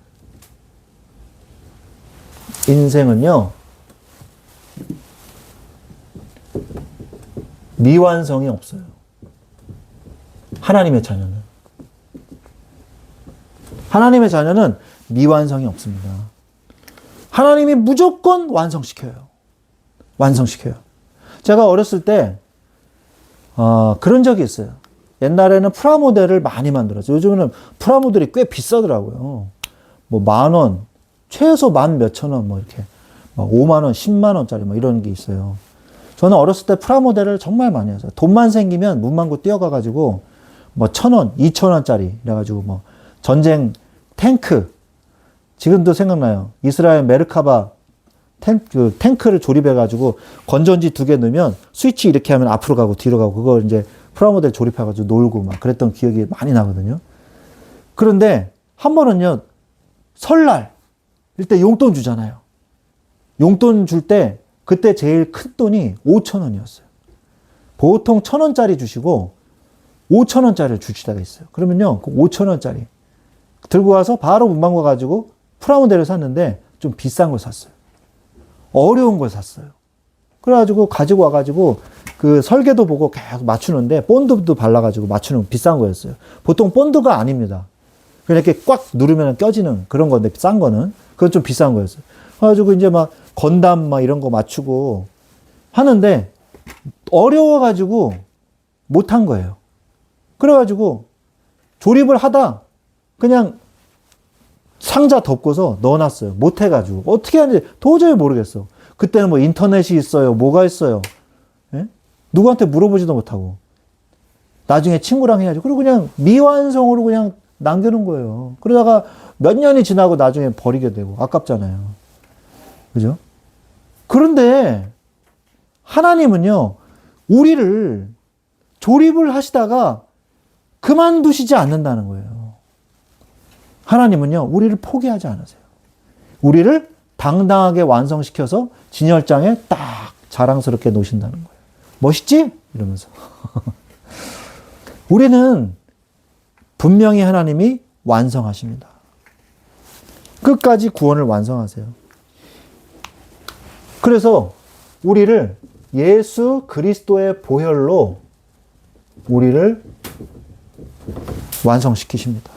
미완성이 없어요. 하나님의 자녀는. 하나님의 자녀는 미완성이 없습니다. 하나님이 무조건 완성시켜요. 완성시켜요. 제가 어렸을 때 그런 적이 있어요. 옛날에는 프라모델을 많이 만들었어요. 요즘에는 프라모델이 꽤 비싸더라고요. 뭐 10,000원, 최소 10,000 몇천 원, 뭐 이렇게 막 50,000원, 100,000원짜리 뭐 이런 게 있어요. 저는 어렸을 때 프라모델을 정말 많이 했어요. 돈만 생기면 문방구 뛰어가가지고 뭐 1,000원, 2,000원짜리 이래가지고 뭐 전쟁 탱크, 지금도 생각나요. 이스라엘 메르카바 탱크를 조립해가지고 건전지 2개 넣으면 스위치 이렇게 하면 앞으로 가고 뒤로 가고, 그걸 이제 프라모델 조립해가지고 놀고 막 그랬던 기억이 많이 나거든요. 그런데 한 번은요, 설날 이때 용돈 주잖아요. 용돈 줄 때 그때 제일 큰 돈이 5,000원이었어요. 보통 1,000원짜리 주시고 5,000원짜리를 주실 때가 있어요. 그러면요, 그 5,000원짜리 들고 와서 바로 문방구 가지고 프라모델을 샀는데 좀 비싼 걸 샀어요. 어려운 걸 샀어요. 그래가지고 가지고 와가지고 그 설계도 보고 계속 맞추는데 본드도 발라가지고 맞추는 비싼 거였어요. 보통 본드가 아닙니다. 그냥 이렇게 꽉 누르면 껴지는 그런 건데, 싼 거는. 그건 좀 비싼 거였어요. 그래가지고 이제 막 건담 막 이런 거 맞추고 하는데 어려워가지고 못한 거예요. 그래가지고 조립을 하다 그냥 상자 덮고서 넣어놨어요. 못해가지고. 어떻게 하는지 도저히 모르겠어. 그때는 뭐 인터넷이 있어요. 뭐가 있어요. 예? 누구한테 물어보지도 못하고. 나중에 친구랑 해야지. 그리고 그냥 미완성으로 그냥 남겨놓은 거예요. 그러다가 몇 년이 지나고 나중에 버리게 되고. 아깝잖아요. 그죠? 그런데 하나님은요, 우리를 조립을 하시다가 그만두시지 않는다는 거예요. 하나님은요, 우리를 포기하지 않으세요. 우리를 당당하게 완성시켜서 진열장에 딱 자랑스럽게 놓으신다는 거예요. 멋있지? 이러면서. 우리는 분명히 하나님이 완성하십니다. 끝까지 구원을 완성하세요. 그래서 우리를 예수 그리스도의 보혈로 우리를 완성시키십니다.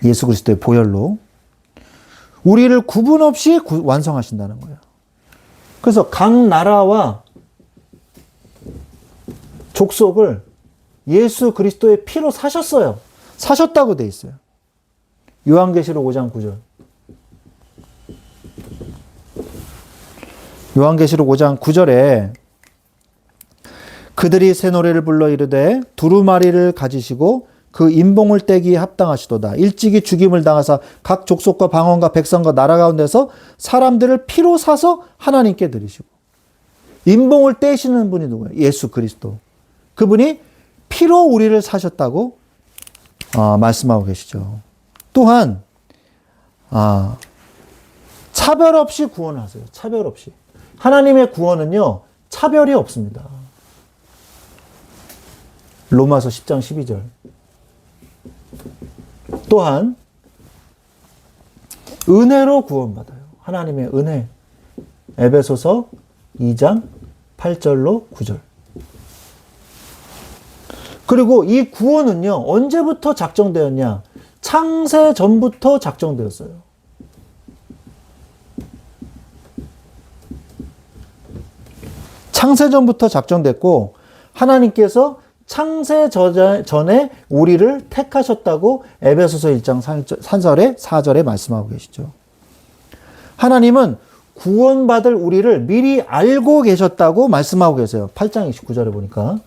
예수 그리스도의 보혈로 우리를 구분 없이 완성하신다는 거예요. 그래서 각 나라와 족속을 예수 그리스도의 피로 사셨어요. 사셨다고 돼 있어요. 요한계시록 5장 9절. 요한계시록 5장 9절에 그들이 새 노래를 불러 이르되 두루마리를 가지시고 그 인봉을 떼기에 합당하시도다. 일찍이 죽임을 당하사 각 족속과 방언과 백성과 나라 가운데서 사람들을 피로 사서 하나님께 드리시고. 인봉을 떼시는 분이 누구예요? 예수 그리스도. 그분이 피로 우리를 사셨다고 말씀하고 계시죠. 또한 차별 없이 구원을 하세요. 차별 없이. 하나님의 구원은요, 차별이 없습니다. 로마서 10장 12절. 또한 은혜로 구원받아요. 하나님의 은혜. 에베소서 2장 8절로 9절. 그리고 이 구원은요, 언제부터 작정되었냐? 창세 전부터 작정되었어요. 창세 전부터 작정됐고, 하나님께서 창세 전에 우리를 택하셨다고 에베소서 1장 4절에 말씀하고 계시죠. 하나님은 구원받을 우리를 미리 알고 계셨다고 말씀하고 계세요. 8장 29절에 보니까.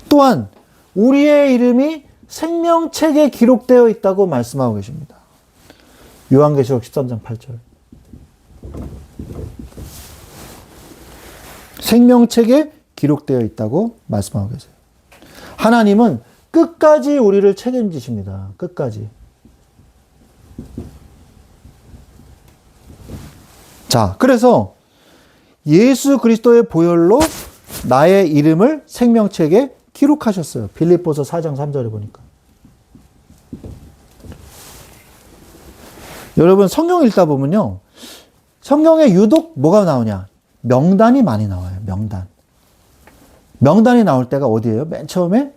또한 우리의 이름이 생명책에 기록되어 있다고 말씀하고 계십니다. 요한계시록 13장 8절. 생명책에 기록되어 있다고 말씀하고 계세요. 하나님은 끝까지 우리를 책임지십니다. 끝까지. 자, 그래서 예수 그리스도의 보혈로 나의 이름을 생명책에 기록하셨어요. 빌립보서 4장 3절에 보니까. 여러분 성경 읽다 보면요. 성경에 유독 뭐가 나오냐? 명단이 많이 나와요. 명단. 명단이 나올 때가 어디예요? 맨 처음에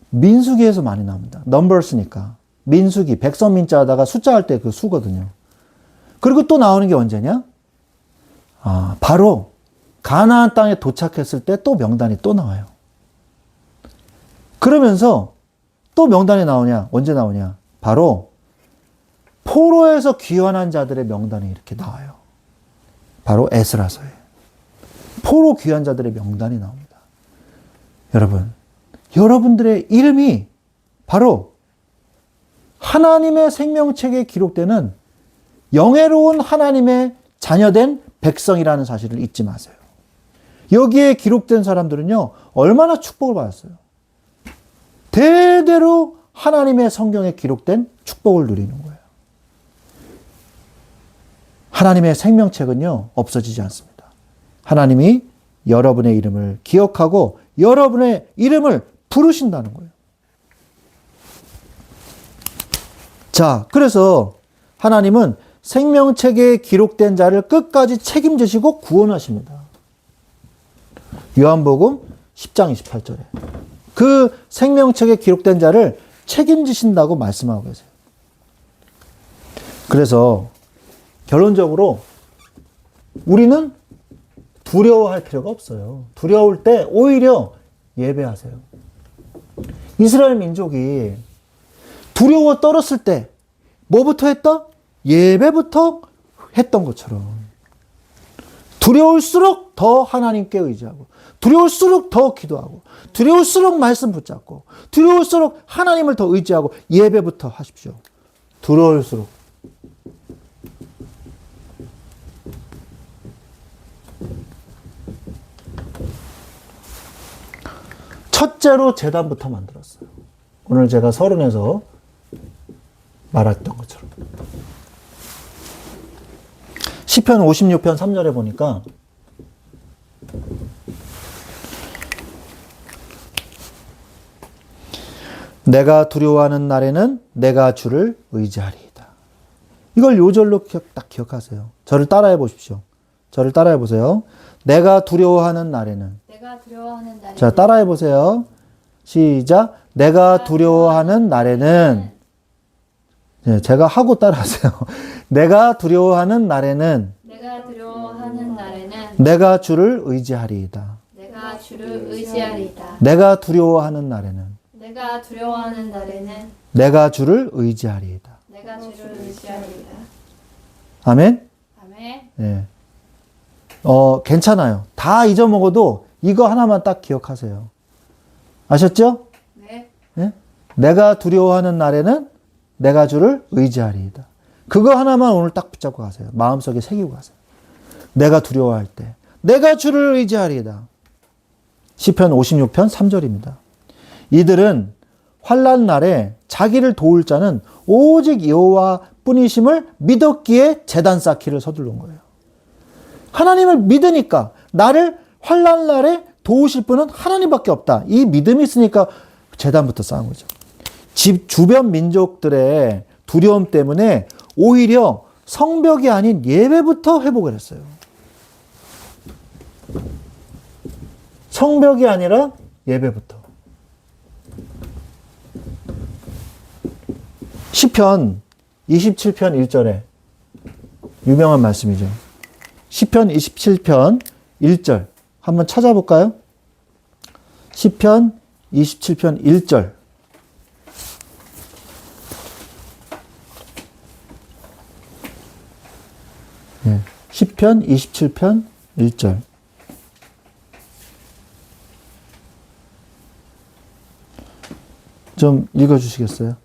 민수기에서 많이 나옵니다. 넘버스니까. 민수기, 백성민자 하다가 숫자 할 때 그 수거든요. 그리고 또 나오는 게 언제냐? 바로 가나안 땅에 도착했을 때 또 명단이 또 나와요. 그러면서 또 명단이 나오냐? 언제 나오냐? 바로 포로에서 귀환한 자들의 명단이 이렇게 나와요. 바로 에스라서에. 포로 귀환 자들의 명단이 나옵니다. 여러분, 여러분들의 이름이 바로 하나님의 생명책에 기록되는 영예로운 하나님의 자녀된 백성이라는 사실을 잊지 마세요. 여기에 기록된 사람들은요, 얼마나 축복을 받았어요. 대대로 하나님의 성경에 기록된 축복을 누리는 거예요. 하나님의 생명책은요, 없어지지 않습니다. 하나님이 여러분의 이름을 기억하고 여러분의 이름을 부르신다는 거예요. 자, 그래서 하나님은 생명책에 기록된 자를 끝까지 책임지시고 구원하십니다. 요한복음 10장 28절에 그 생명책에 기록된 자를 책임지신다고 말씀하고 계세요. 그래서 결론적으로 우리는 두려워할 필요가 없어요. 두려울 때 오히려 예배하세요. 이스라엘 민족이 두려워 떨었을 때 뭐부터 했다? 예배부터 했던 것처럼 두려울수록 더 하나님께 의지하고 두려울수록 더 기도하고 두려울수록 말씀 붙잡고 두려울수록 하나님을 더 의지하고 예배부터 하십시오. 두려울수록. 첫째로 제단부터 만들었어요. 오늘 제가 서론에서 말했던 것처럼. 시편 56편 3절에 보니까 내가 두려워하는 날에는 내가 주를 의지하리이다. 이걸 요절로 딱 기억하세요. 저를 따라해 보십시오. 저를 따라해 보세요. 내가 두려워하는 날에는. 내가 두려워하는 날에는. 자, 따라해 보세요. 시작. 내가 두려워하는 날에는. 네, 제가 하고 따라하세요. 내가 두려워하는 날에는. 내가 두려워하는 날에는. 내가 주를 의지하리이다. 내가 주를 의지하리이다. 내가 두려워하는 날에는. 내가 두려워하는 날에는. 내가 주를 의지하리이다. 내가 주를 의지하리이다. 아멘? 아멘. 네. 괜찮아요. 다 잊어먹어도 이거 하나만 딱 기억하세요. 아셨죠? 네. 네? 내가 두려워하는 날에는 내가 주를 의지하리이다. 그거 하나만 오늘 딱 붙잡고 가세요. 마음속에 새기고 가세요. 내가 두려워할 때 내가 주를 의지하리이다. 시편 56편 3절입니다. 이들은 환난 날에 자기를 도울 자는 오직 여호와 뿐이심을 믿었기에 제단 쌓기를 서두른 거예요. 하나님을 믿으니까 나를 환난 날에 도우실 분은 하나님밖에 없다. 이 믿음이 있으니까 제단부터 쌓은 거죠. 집 주변 민족들의 두려움 때문에 오히려 성벽이 아닌 예배부터 회복을 했어요. 성벽이 아니라 예배부터. 시편 27편 1절에 유명한 말씀이죠. 시편 27편 1절 한번 찾아볼까요? 시편 27편 1절. 네. 시편 27편 1절. 좀 읽어주시겠어요?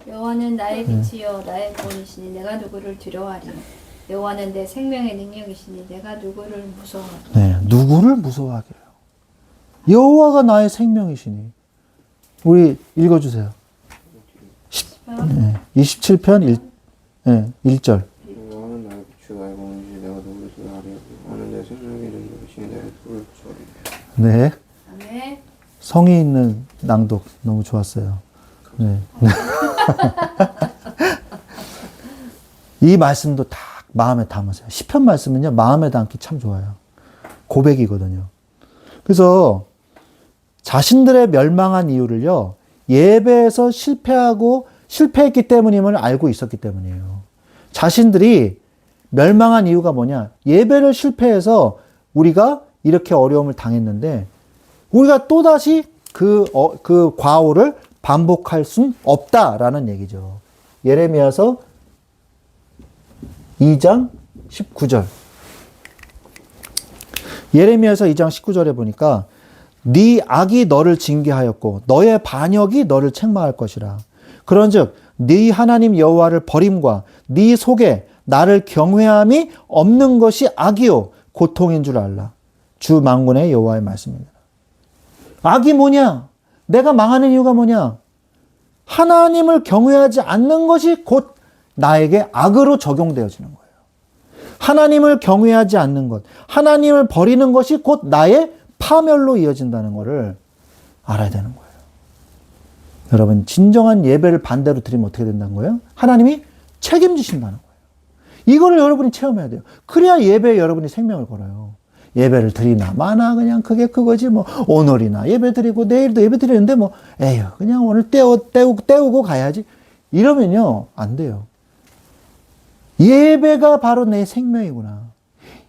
여호와는 나의 빛이요 나의 구원이시니 내가 누구를 두려워하리요. 여호와는 내 생명의 능력이시니 내가 누구를 무서워하리요. 네, 누구를 무서워하게요? 여호와가 나의 생명이시니. 우리 읽어주세요. 27편 1절. 여호와는 나의 빛이요 나의 구원이시니 내가 누구를 두려워하리요. 여호와는 내 생명의 능력이시니 내가 누구를 무서워하리요. 네. 아멘. 성의 있는 낭독 너무 좋았어요. 네. 이 말씀도 다 마음에 담으세요. 시편 말씀은요, 마음에 담기 참 좋아요. 고백이거든요. 그래서 자신들의 멸망한 이유를요, 예배에서 실패했기 때문임을 알고 있었기 때문이에요. 자신들이 멸망한 이유가 뭐냐? 예배를 실패해서 우리가 이렇게 어려움을 당했는데, 우리가 또다시 그 과오를 반복할 순 없다라는 얘기죠. 예레미야서 2장 19절. 예레미야서 2장 19절에 보니까 네 악이 너를 징계하였고 너의 반역이 너를 책망할 것이라. 그런즉 네 하나님 여호와를 버림과 네 속에 나를 경외함이 없는 것이 악이요 고통인 줄 알라. 주 만군의 여호와의 말씀입니다. 악이 뭐냐? 내가 망하는 이유가 뭐냐? 하나님을 경외하지 않는 것이 곧 나에게 악으로 적용되어지는 거예요. 하나님을 경외하지 않는 것, 하나님을 버리는 것이 곧 나의 파멸로 이어진다는 것을 알아야 되는 거예요. 여러분, 진정한 예배를 반대로 드리면 어떻게 된다는 거예요? 하나님이 책임지신다는 거예요. 이거를 여러분이 체험해야 돼요. 그래야 예배에 여러분이 생명을 걸어요. 예배를 드리나 마나 그냥 그게 그거지 뭐. 오늘이나 예배 드리고 내일도 예배 드리는데 뭐 에휴 그냥 오늘 때우고 가야지. 이러면요 안 돼요. 예배가 바로 내 생명이구나.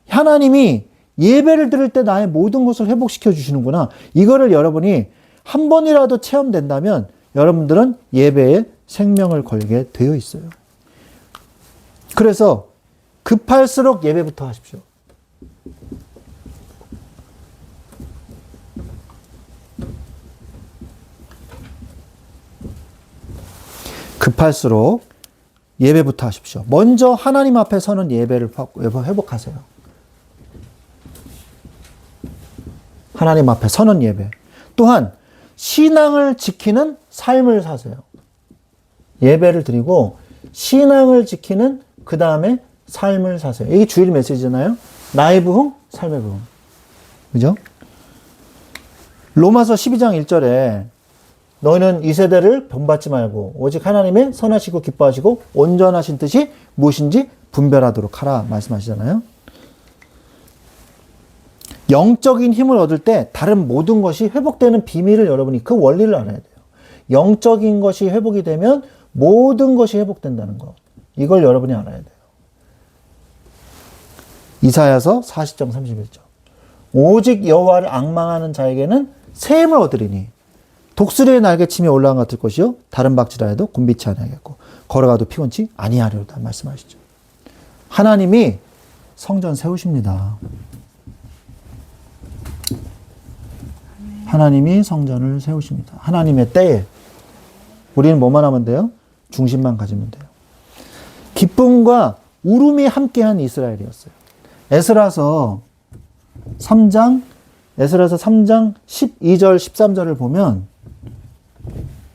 하나님이 예배를 드릴 때 나의 모든 것을 회복시켜 주시는구나. 이거를 여러분이 한 번이라도 체험된다면 여러분들은 예배에 생명을 걸게 되어 있어요. 그래서 급할수록 예배부터 하십시오. 급할수록 예배부터 하십시오. 먼저 하나님 앞에 서는 예배를 회복하세요. 하나님 앞에 서는 예배. 또한 신앙을 지키는 삶을 사세요. 예배를 드리고 신앙을 지키는 그 다음에 삶을 사세요. 이게 주일 메시지잖아요. 나의 부흥, 삶의 부흥. 그죠? 로마서 12장 1절에 너희는 이 세대를 본받지 말고 오직 하나님의 선하시고 기뻐하시고 온전하신 뜻이 무엇인지 분별하도록 하라 말씀하시잖아요. 영적인 힘을 얻을 때 다른 모든 것이 회복되는 비밀을 여러분이 그 원리를 알아야 돼요. 영적인 것이 회복이 되면 모든 것이 회복된다는 것. 이걸 여러분이 알아야 돼요. 이사야서 40장 31절. 오직 여호와를 앙망하는 자에게는 새 힘을 얻으리니 독수리의 날개침이 올라간 것 같을 것이요 다른 박지라 해도 곤비치 아니하겠고 걸어가도 피곤치 아니하리로다 말씀하시죠. 하나님이 성전 세우십니다. 하나님이 성전을 세우십니다. 하나님의 때에 우리는 뭐만 하면 돼요? 중심만 가지면 돼요. 기쁨과 울음이 함께한 이스라엘이었어요. 에스라서 3장 12절 13절을 보면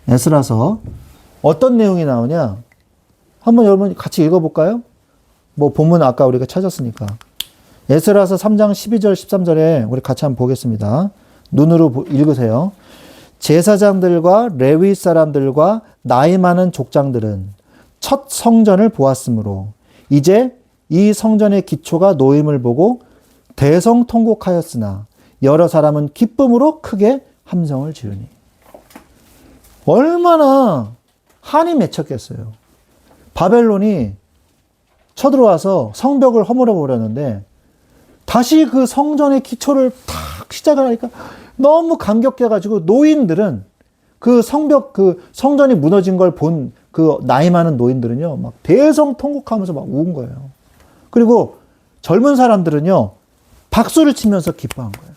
에스라서 어떤 내용이 나오냐? 한번 여러분 같이 읽어볼까요? 뭐 본문 아까 우리가 찾았으니까. 에스라서 3장 12절 13절에 우리 같이 한번 보겠습니다. 눈으로 읽으세요. 제사장들과 레위 사람들과 나이 많은 족장들은 첫 성전을 보았으므로 이제 이 성전의 기초가 놓임을 보고 대성통곡하였으나 여러 사람은 기쁨으로 크게 함성을 지르니. 얼마나 한이 맺혔겠어요. 바벨론이 쳐들어와서 성벽을 허물어 버렸는데 다시 그 성전의 기초를 탁 시작을 하니까 너무 감격해가지고 노인들은 그 성벽, 그 성전이 무너진 걸 본 그 나이 많은 노인들은요, 막 대성통곡하면서 막 운 거예요. 그리고 젊은 사람들은요, 박수를 치면서 기뻐한 거예요.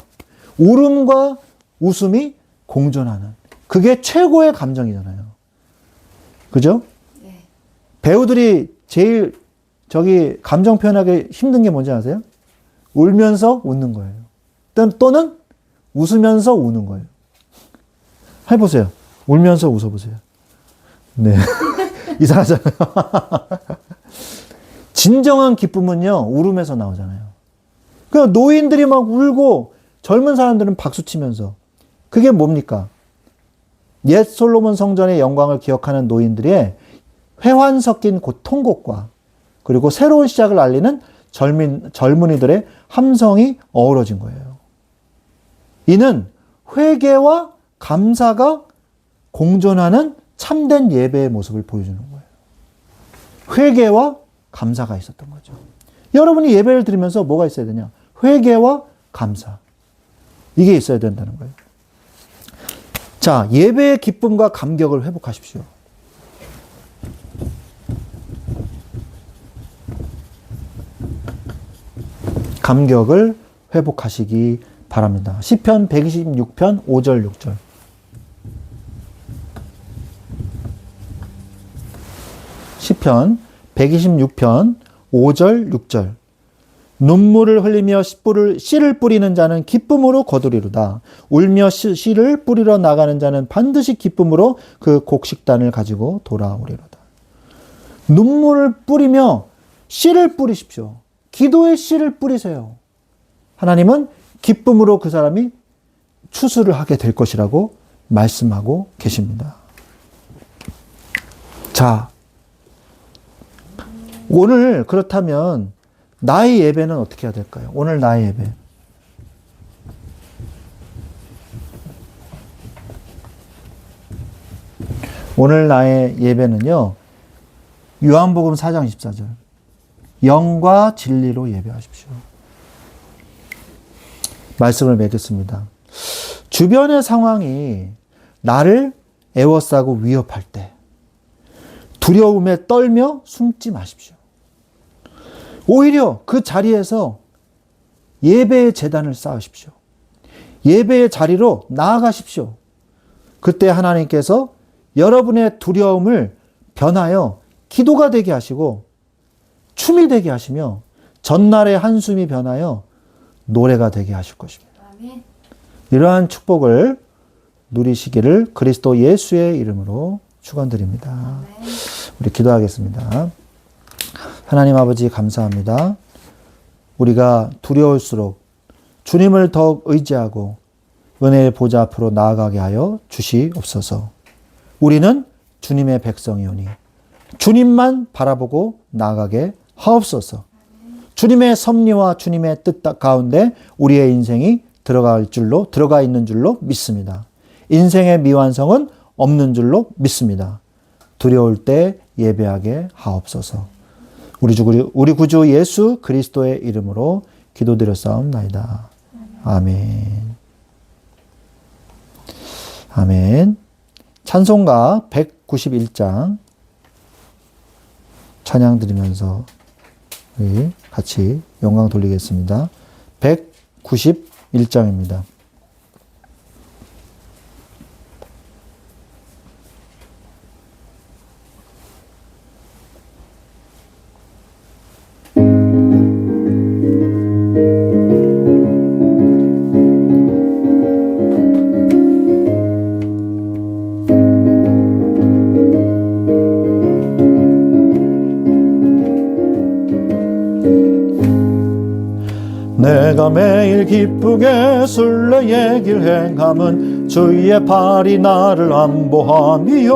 울음과 웃음이 공존하는 그게 최고의 감정이잖아요. 그죠? 네. 배우들이 제일 감정 표현하기 힘든 게 뭔지 아세요? 울면서 웃는 거예요. 또는 웃으면서 우는 거예요. 해보세요. 울면서 웃어보세요. 네. 이상하잖아요. 진정한 기쁨은요, 울음에서 나오잖아요. 그러니까 노인들이 막 울고 젊은 사람들은 박수 치면서. 그게 뭡니까? 옛 솔로몬 성전의 영광을 기억하는 노인들의 회환 섞인 통곡과 그리고 새로운 시작을 알리는 젊은이들의 함성이 어우러진 거예요. 이는 회개와 감사가 공존하는 참된 예배의 모습을 보여주는 거예요. 회개와 감사가 있었던 거죠. 여러분이 예배를 드리면서 뭐가 있어야 되냐? 회개와 감사. 이게 있어야 된다는 거예요. 자, 예배의 기쁨과 감격을 회복하십시오. 감격을 회복하시기 바랍니다. 시편 126편 5절 6절. 시편 126편 5절 6절. 눈물을 흘리며 씨를 뿌리는 자는 기쁨으로 거두리로다. 울며 씨를 뿌리러 나가는 자는 반드시 기쁨으로 그 곡식단을 가지고 돌아오리로다. 눈물을 뿌리며 씨를 뿌리십시오. 기도의 씨를 뿌리세요. 하나님은 기쁨으로 그 사람이 추수를 하게 될 것이라고 말씀하고 계십니다. 자, 오늘 그렇다면 나의 예배는 어떻게 해야 될까요? 오늘 나의 예배. 오늘 나의 예배는요, 요한복음 4장 24절. 영과 진리로 예배하십시오. 말씀을 맺겠습니다. 주변의 상황이 나를 애워싸고 위협할 때 두려움에 떨며 숨지 마십시오. 오히려 그 자리에서 예배의 제단을 쌓으십시오. 예배의 자리로 나아가십시오. 그때 하나님께서 여러분의 두려움을 변하여 기도가 되게 하시고 춤이 되게 하시며 전날의 한숨이 변하여 노래가 되게 하실 것입니다. 아멘. 이러한 축복을 누리시기를 그리스도 예수의 이름으로 축원드립니다. 아멘. 우리 기도하겠습니다. 하나님 아버지 감사합니다. 우리가 두려울수록 주님을 더욱 의지하고 은혜의 보좌 앞으로 나아가게 하여 주시옵소서. 우리는 주님의 백성이오니 주님만 바라보고 나아가게 하옵소서. 주님의 섭리와 주님의 뜻 가운데 우리의 인생이 들어가 있는 줄로 믿습니다. 인생의 미완성은 없는 줄로 믿습니다. 두려울 때 예배하게 하옵소서. 우리 구주 예수 그리스도의 이름으로 기도드렸사옵나이다. 아멘. 아멘. 찬송가 191장 찬양 드리면서 우리 같이 영광 돌리겠습니다. 191장입니다. 내가 매일 기쁘게 순례의 길 행함은 주의 팔이 나를 안보함이요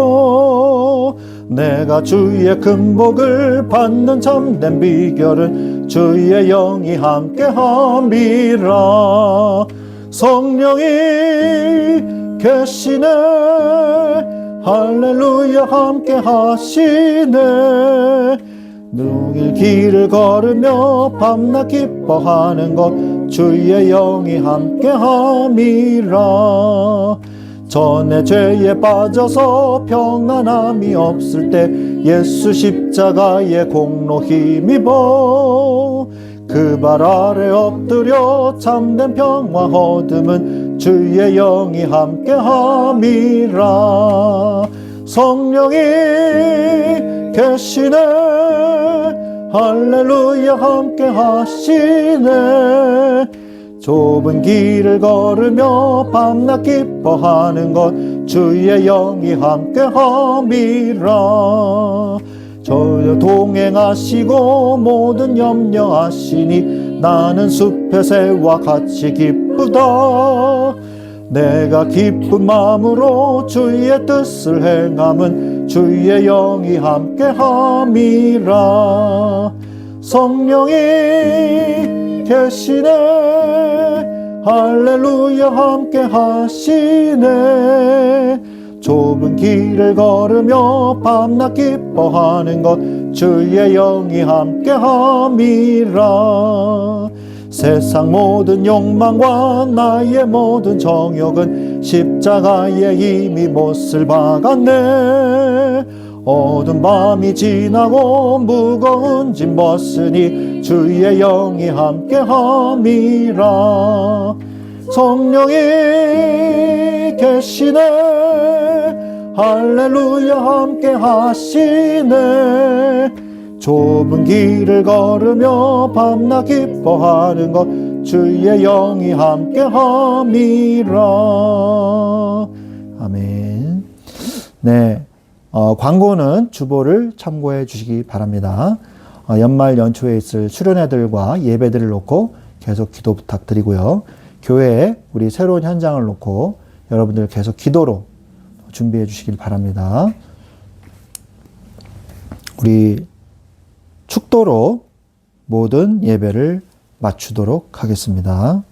내가 주의 큰 복을 받는 참된 비결은 주의 영이 함께함이라 성령이 계시네 할렐루야 함께하시네 누길 길을 걸으며 밤낮 기뻐하는 것 주의 영이 함께함이라 전에 죄에 빠져서 평안함이 없을 때 예수 십자가의 공로 힘입어 그 발 아래 엎드려 참된 평화 얻음은 주의 영이 함께함이라. 성령이 계시네 할렐루야 함께하시네. 좁은 길을 걸으며 밤낮 기뻐하는 것 주의 영이 함께함이라. 저여 동행하시고 모든 염려하시니 나는 숲의 새와 같이 기쁘다. 내가 기쁜 마음으로 주의 뜻을 행함은 주의 영이 함께함이라. 성령이 계시네 할렐루야 함께하시네. 좁은 길을 걸으며 밤낮 기뻐하는 것 주의 영이 함께함이라. 세상 모든 욕망과 나의 모든 정욕은 십자가에 이미 못을 박았네. 어두운 밤이 지나고 무거운 짐 벗으니 주의 영이 함께함이라. 성령이 계시네 할렐루야 함께하시네. 좁은 길을 걸으며 밤낮 기뻐하는 것 주의 영이 함께함이라. 아멘. 네, 광고는 주보를 참고해 주시기 바랍니다. 연말 연초에 있을 수련회들과 예배들을 놓고 계속 기도 부탁드리고요. 교회에 우리 새로운 현장을 놓고 여러분들 계속 기도로 준비해 주시길 바랍니다. 우리 축도로 모든 예배를 마치도록 하겠습니다.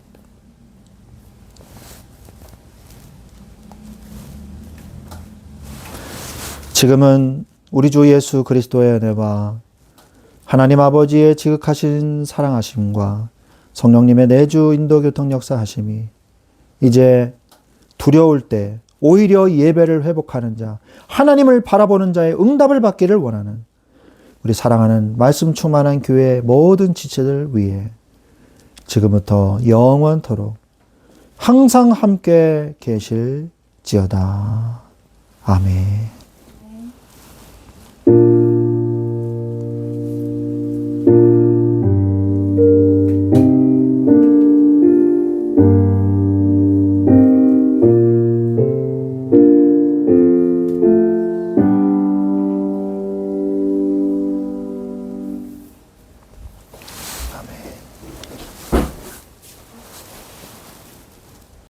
지금은 우리 주 예수 그리스도의 은혜와 하나님 아버지의 지극하신 사랑하심과 성령님의 내주 인도 교통 역사하심이 이제 두려울 때 오히려 예배를 회복하는 자, 하나님을 바라보는 자의 응답을 받기를 원하는 우리 사랑하는 말씀 충만한 교회의 모든 지체들 위해 지금부터 영원토록 항상 함께 계실지어다. 아멘.